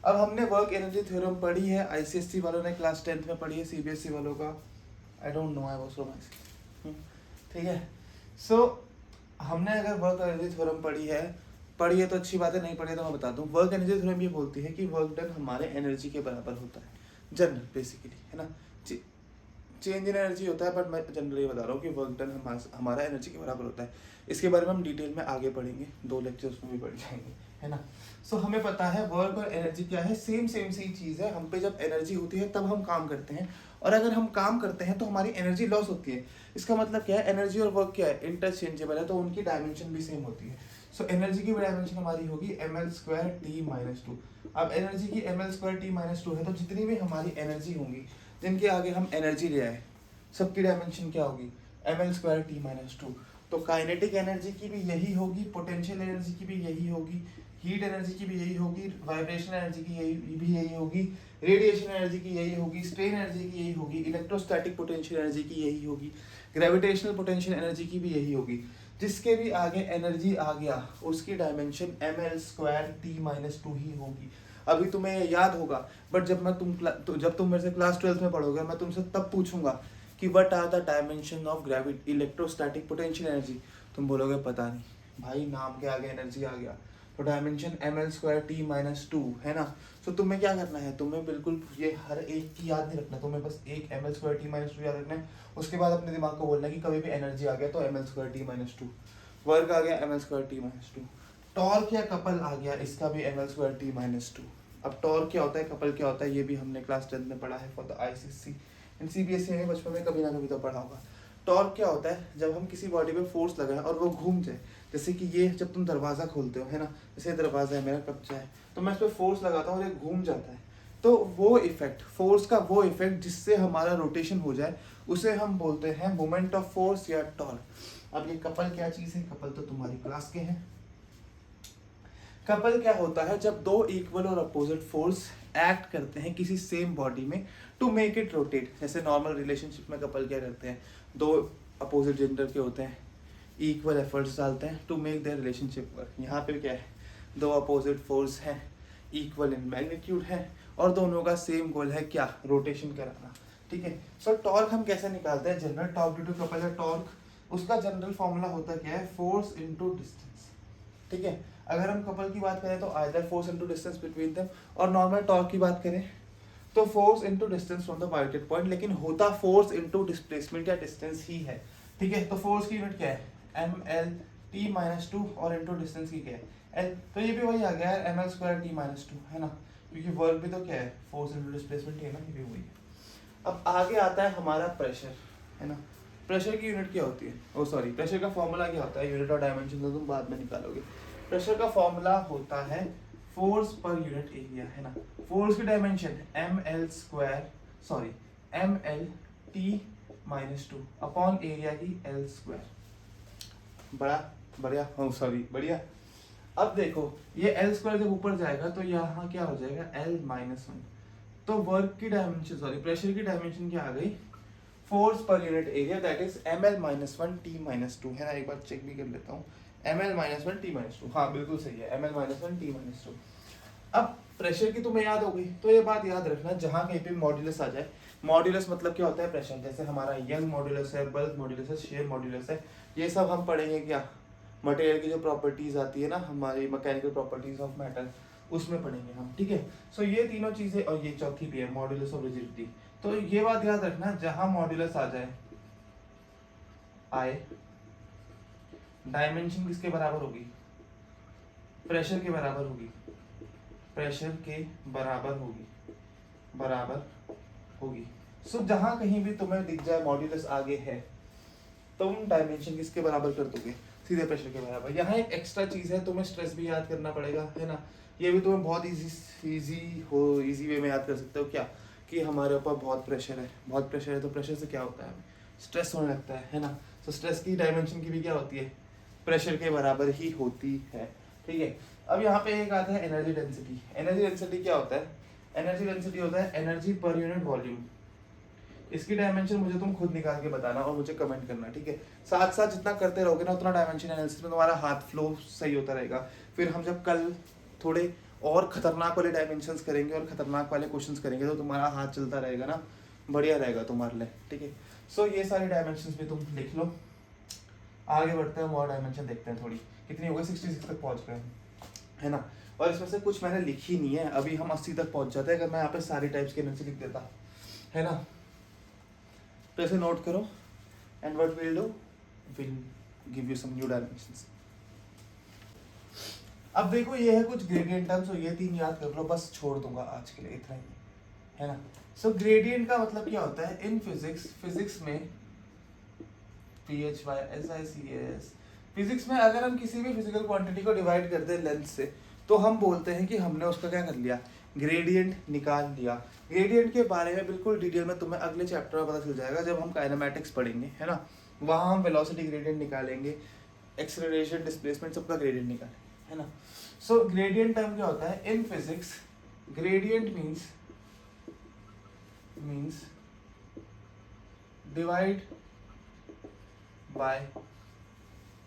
अब हमने वर्क एनर्जी थ्योरम पढ़ी है, आईसीएससी वालों ने क्लास 10th में पढ़ी है, सीबीएसई वालों का I don't know, I was from ICSC. ठीक है, सो हमने अगर वर्क एनर्जी थ्योरम पढ़ी है तो अच्छी बात है, नहीं पढ़ी है तो मैं बता दूं। वर्क एनर्जी थ्योरम ये बोलती है कि वर्क डन हमारे एनर्जी के बराबर होता है, जनरल बेसिकली, है ना। चेंज इन एनर्जी होता है, बट मैं जनरली बता रहा हूँ कि वर्क डन हमारा एनर्जी के बराबर होता है। इसके बारे में हम डिटेल में आगे पढ़ेंगे, 2 लेक्चर्स में भी पढ़ जाएंगे, है ना। सो हमें पता है वर्क और एनर्जी क्या है, सेम सी चीज़ है। हम पे जब एनर्जी होती है तब हम काम करते हैं, और अगर हम काम करते हैं तो हमारी एनर्जी लॉस होती है। इसका मतलब क्या है, एनर्जी और वर्क क्या है, इंटरचेंजेबल है, तो उनकी डायमेंशन भी सेम होती है। सो एनर्जी की डायमेंशन हमारी होगी ml square T minus two. अब एनर्जी की ml square T minus to है, तो जितनी भी हमारी एनर्जी होंगी जिनके आगे हम एनर्जी ले आए, सबकी डायमेंशन क्या होगी, ml square T minus to. तो काइनेटिक एनर्जी की भी यही होगी, पोटेंशियल एनर्जी की भी यही होगी, हीट एनर्जी की भी यही होगी, वाइब्रेशन एनर्जी की यही होगी, रेडिएशन एनर्जी की यही होगी, स्ट्रेन एनर्जी की यही होगी, इलेक्ट्रोस्टैटिक पोटेंशियल एनर्जी की यही होगी, ग्रेविटेशनल पोटेंशियल एनर्जी की भी यही होगी। जिसके भी आगे एनर्जी आ गया उसकी dimension ml square T minus two ही होगी। अभी तुम्हें याद होगा, बट जब तुम मेरे से क्लास 12th में पढ़ोगे, मैं तुमसे तब पूछूंगा कि what are the dimension of gravity electrostatic potential energy, तुम बोलोगे पता नहीं। भाई नाम के आगे एनर्जी आ गया, तो dimension ml square T minus to, है ना। तो तुम्हें क्या करना है, तुम्हें बिल्कुल ये हर एक की याद नहीं रखना, तुम्हें बस एक ml square T minus to याद रखना है। उसके बाद अपने दिमाग को बोलना है कि कभी भी एनर्जी आ गया तो ml square T minus two, work आ गया ml square T minus two, torque या कपल आ गया, इसका भी ml square T minus two. अब टॉर्क क्या होता है, कपल क्या होता है, ये भी हमने क्लास 10 में पढ़ा है for the ICSC and CBSE में बचपन में कभी ना कभी तो पढ़ा होगा। टॉर्क क्या होता है, जब हम किसी बॉडी पे फोर्स लगाएं और वो घूम जाए, जैसे कि ये जब तुम दरवाज़ा खोलते हो, है ना, जैसे दरवाज़ा है मेरा कब्जा है, तो मैं इस पर फोर्स लगाता हूँ और ये घूम जाता है, तो वो इफेक्ट, फोर्स का वो इफेक्ट जिससे हमारा रोटेशन हो जाए, उसे हम बोलते हैं मोमेंट ऑफ फोर्स या टॉर्क। अब ये कपल क्या चीज़ है, कपल तो तुम्हारी क्लास के हैं। कपल क्या होता है, जब दो इक्वल और अपोजिट फोर्स एक्ट करते हैं किसी सेम बॉडी में टू मेक इट रोटेट। जैसे नॉर्मल रिलेशनशिप में कपल क्या करते हैं, दो अपोजिट जेंडर के होते हैं, इक्वल एफर्ट्स डालते हैं to make their relationship work. यहाँ पे क्या है, दो अपोजिट फोर्स हैं, इक्वल इन मैग्नीट्यूड है, और दोनों का सेम गोल है क्या, रोटेशन कराना। ठीक है, सो टॉर्क हम कैसे निकालते हैं, general torque due to couple या टॉर्क, उसका जनरल फॉर्मूला होता क्या है, फोर्स इनटू डिस्टेंस। ठीक है, अगर हम कपल की बात करें तो either force into distance between them, और नॉर्मल टॉर्क की बात करें तो force into distance from the pointed point, लेकिन होता फोर्स इनटू डिस्प्लेसमेंट या डिस्टेंस ही है। ठीक है, तो फोर्स की यूनिट क्या है, ml t माइनस टू, और इनटू डिस्टेंस की क्या है l, तो ये भी वही आ गया है ml square t minus two, है ना, क्योंकि वर्क भी तो क्या है, फोर्स इनटू डिस्प्लेसमेंट है ना, ये भी वही है। अब आगे आता है हमारा प्रेशर, है ना। प्रेशर की यूनिट क्या होती है, ओ सॉरी, प्रेशर का फॉर्मूला क्या होता है, यूनिट और डायमेंशन तो तुम बाद में निकालोगे। प्रेशर का फॉर्मूला होता है फोर्स पर यूनिट एरिया, है ना। फोर्स की dimension ml square sorry ml t minus two upon area की l स्क्वायर। बड़ा बढ़िया, oh सॉरी बढ़िया। अब देखो ये l स्क्वायर जब ऊपर जाएगा तो यहाँ क्या हो जाएगा, l माइनस वन। तो वर्क की डायमेंशन सॉरी प्रेशर की डायमेंशन क्या आ गई, force per unit area, that is ml minus one T minus to, है ना। एक बार चेक भी कर लेता हूँ, ml minus one T minus to, हाँ बिल्कुल सही है, ml minus one T minus two. अब प्रेशर की तुम्हें याद हो गई, तो ये बात याद रखना, जहाँ कहीं पे मॉड्यूलस आ जाए, मॉड्यूलस मतलब क्या होता है, प्रेशर। जैसे हमारा यंग मॉड्यूलस है, बल्क मॉड्यूलस है, शेयर मॉड्यूलस है, ये सब हम पढ़ेंगे क्या, मटेरियल की जो प्रॉपर्टीज आती है ना, हमारी मैकेनिकल प्रॉपर्टीज ऑफ मैटर, उसमें पढ़ेंगे हम। ठीक है, सो ये तीनों चीजें, और ये चौथी भी है मॉड्यूलस ऑफ रिजिडिटी। तो ये बात याद रखना, जहाँ मॉड्यूलस आ जाए आए, डायमेंशन किसके बराबर होगी, प्रेशर के बराबर होगी, प्रेशर के बराबर होगी, बराबर होगी। सो जहां कहीं भी तुम्हें दिख जाए मॉड्यूलस आगे है, तुम डायमेंशन किसके बराबर कर दोगे, सीधे प्रेशर के बराबर। यहाँ एक एक्स्ट्रा चीज है, तुम्हें स्ट्रेस भी याद करना पड़ेगा, है ना। ये भी तुम्हें बहुत इजी वे में याद कर सकते हो क्या, कि हमारे ऊपर बहुत प्रेशर है, बहुत प्रेशर है, तो प्रेशर से क्या होता है, स्ट्रेस होने लगता है ना। तो स्ट्रेस की डायमेंशन की भी क्या होती है, प्रेशर के बराबर ही होती है, ठीक है। अब यहाँ पे एक आता है एनर्जी डेंसिटी। एनर्जी डेंसिटी क्या होता है, एनर्जी डेंसिटी होता है एनर्जी पर यूनिट वॉल्यूम। इसकी डायमेंशन मुझे तुम खुद निकाल के बताना और मुझे कमेंट करना, ठीक है। साथ साथ जितना करते रहोगे ना उतना डायमेंशन एनालिसिस में तुम्हारा हाथ फ्लो सही होता रहेगा। फिर हम जब कल थोड़े और खतरनाक वाले डायमेंशंस करेंगे और खतरनाक वाले क्वेश्चंस करेंगे तो तुम्हारा हाथ चलता रहेगा ना, बढ़िया रहेगा तुम्हारे लिए, ठीक है। सो ये सारे डायमेंशंस भी तुम लिख लो। आगे बढ़ते हैं, और डायमेंशन देखते हैं थोड़ी, कितनी हो गई, 66 तक पहुंच गए, है ना। और इसमें से कुछ मैंने लिखी नहीं है, अभी हम 80 तक पहुंच जाते हैं अगर मैं यहाँ पे सारी टाइप्स की एनर्जी लिख देता, है ना। तो ऐसे नोट करो, and what will do, will give you some new dimensions. अब देखो ये है कुछ ग्रेडियंट टर्म्स, और ये 3 याद कर लो, बस छोड़ दूंगा आज के लिए, इतना ही, है ना। सो ग्रेडियंट का मतलब क्या होता है इन फिजिक्स में, PHYSICS, फिजिक्स में अगर हम किसी भी फिजिकल क्वांटिटी को डिवाइड कर दें लेंथ से, तो हम बोलते हैं कि हमने उसका क्या कर लिया, ग्रेडियंट निकाल लिया। ग्रेडियंट के बारे में बिल्कुल डिटेल में तुम्हें अगले चैप्टर में पता चल जाएगा जब हम काइनेमैटिक्स पढ़ेंगे, है ना। वहाँ हम वेलोसिटी ग्रेडियंट निकालेंगे, एक्सेलरेशन, डिस्प्लेसमेंट, सबका ग्रेडियंट निकालेंगे, है ना। सो ग्रेडियंट टर्म क्या होता है in physics, gradient means divide by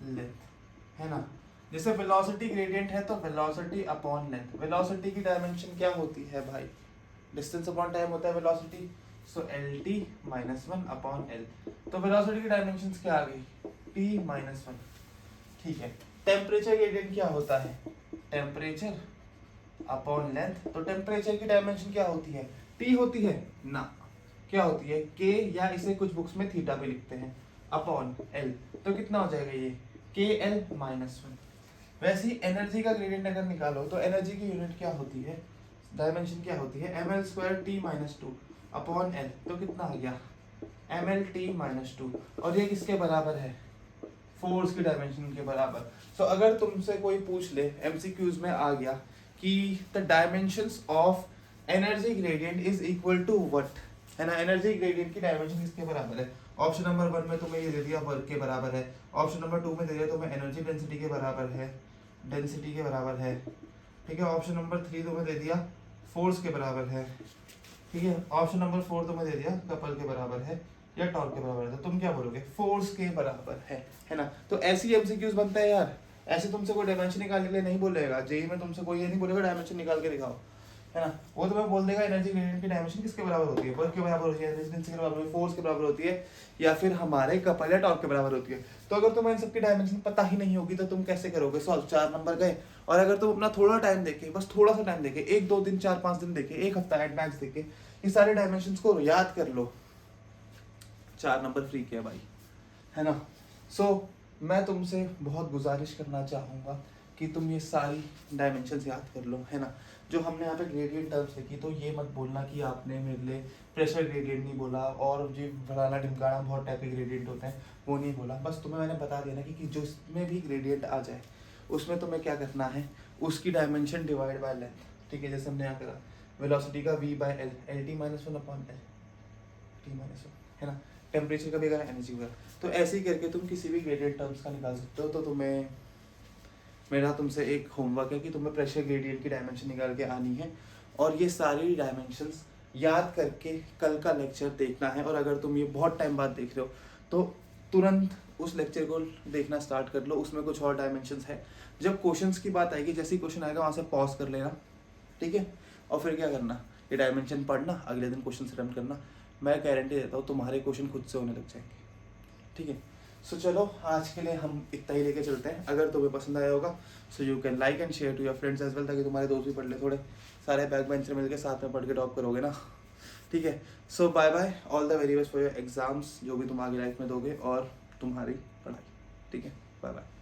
length, है ना। जैसे वेलोसिटी ग्रेडियंट है तो वेलोसिटी अपॉन लेंथ। वेलोसिटी की डायमेंशन क्या होती है भाई, डिस्टेंस अपॉन टाइम होता है वेलोसिटी, सो LT - 1 अपॉन L। तो वेलोसिटी की डायमेंशन क्या आ गई, T - 1, ठीक है। टेम्परेचर ग्रेडियंट क्या होता है, टेम्परेचर अपॉन लेंथ। तो टेम्परेचर की डायमेंशन क्या होती है, T होती है ना, क्या होती है K, या इसे कुछ बुक्स में थीटा भी लिखते हैं, अपॉन L। तो कितना हो जाएगा ये KL - 1। वैसे ही एनर्जी का ग्रेडियंट अगर निकालो तो एनर्जी की यूनिट क्या होती है, डायमेंशन क्या होती है, ml² T - 2 अपॉन L। तो कितना आ गया ml/T - 2, और ये किसके बराबर है, फोर्स की डायमेंशन के बराबर। सो अगर तुमसे कोई पूछ ले MCQs में आ गया कि the dimensions of energy gradient is equal to what, है ना। एनर्जी ग्रेडियंट की डायमेंशन किसके बराबर है, ऑप्शन नंबर 1 में तुम्हें ये दे दिया वर्क के बराबर है, ऑप्शन नंबर 2 में दे दिया तुम्हें एनर्जी डेंसिटी के बराबर है, डेंसिटी के बराबर है, ठीक है। ऑप्शन नंबर 3 तुम्हें दे दिया फोर्स के बराबर है, ठीक है। ऑप्शन नंबर 4 तुम्हें दे दिया कपल के बराबर है या टॉर्क के बराबर है। तो तुम क्या बोलोगे, फोर्स के बराबर है ना। तो ऐसी MCQs बनता है यार, ऐसे तुमसे कोई डायमेंशन निकालने के लिए नहीं बोलेगा, जेई में तुमसे कोई ये नहीं बोलेगा डायमेंशन निकाल के दिखाओ, है ना। वो तुम्हें बोल देगा एनर्जी ग्रेडियंट की डायमेंशन किसके बराबर होती है, वर्क के बराबर होती है, रेजिस्टेंस के बराबर होती है, फोर्स के बराबर होती है, या फिर हमारे कपल या टॉर्क के बराबर होती है। तो अगर तुम्हें इन सबकी डायमेंशन पता ही नहीं होगी तो तुम कैसे करोगे सॉल्व, 4 नंबर गए। और अगर तुम अपना थोड़ा टाइम देके, बस थोड़ा सा टाइम देके, 1-2 दिन 4-5 दिन देके, 1 हफ्ता एट मैक्स देके ये सारे डायमेंशंस को याद कर लो, 4 नंबर फ्री किया भाई, है ना। सो मैं तुमसे बहुत गुजारिश करना चाहूँगा कि तुम ये सारी डायमेंशंस याद कर लो, है ना। जो हमने यहाँ पे ग्रेडियंट टर्म्स लिखी, तो ये मत बोलना कि आपने मेरे लिए प्रेशर ग्रेडियंट नहीं बोला और जो फलाना ढिमकाना बहुत टाइप के ग्रेडियंट होते हैं वो नहीं बोला। बस तुम्हें मैंने बता दिया ना कि जो इसमें भी ग्रेडियंट आ जाए उसमें तुम्हें क्या करना है, उसकी डायमेंशन डिवाइड बाय लेंथ, ठीक है। जैसे हमने यहाँ करा वेलोसिटी का V/L, LT - 1 upon L, T - 1, है ना। टेम्परेचर का भी अगर एनर्जी हुआ, तो ऐसे ही करके तुम किसी भी ग्रेडियंट टर्म्स का निकाल सकते हो। तो तुम्हें मेरा तुमसे एक होमवर्क है कि तुम्हें प्रेशर ग्रेडियंट की डायमेंशन निकाल के आनी है, और ये सारी डायमेंशंस याद करके कल का लेक्चर देखना है। और अगर तुम ये बहुत टाइम बाद देख रहे हो तो तुरंत उस लेक्चर को देखना स्टार्ट कर लो, उसमें कुछ और डायमेंशंस है। जब क्वेश्चंस की बात आएगी, जैसे ही क्वेश्चन आएगा वहाँ से पॉज कर लेना, ठीक है। और फिर क्या करना, ये डायमेंशन पढ़ना, अगले दिन क्वेश्चन अटेम्प्ट करना। मैं गारंटी देता हूँ तुम्हारे क्वेश्चन खुद से होने लग जाएंगे, ठीक है। सो चलो आज के लिए हम इतना ही लेके चलते हैं। अगर तुम्हें पसंद आया होगा so you can like and share to your friends as well, ताकि तुम्हारे दोस्त भी पढ़ ले, थोड़े सारे बैक बेंचर मिलकर साथ में पढ़ के टॉप करोगे ना, ठीक है। So bye bye, all the very best for your exams जो भी तुम आगे लाइफ में दोगे, और तुम्हारी पढ़ाई। ठीक है, बाय बाय।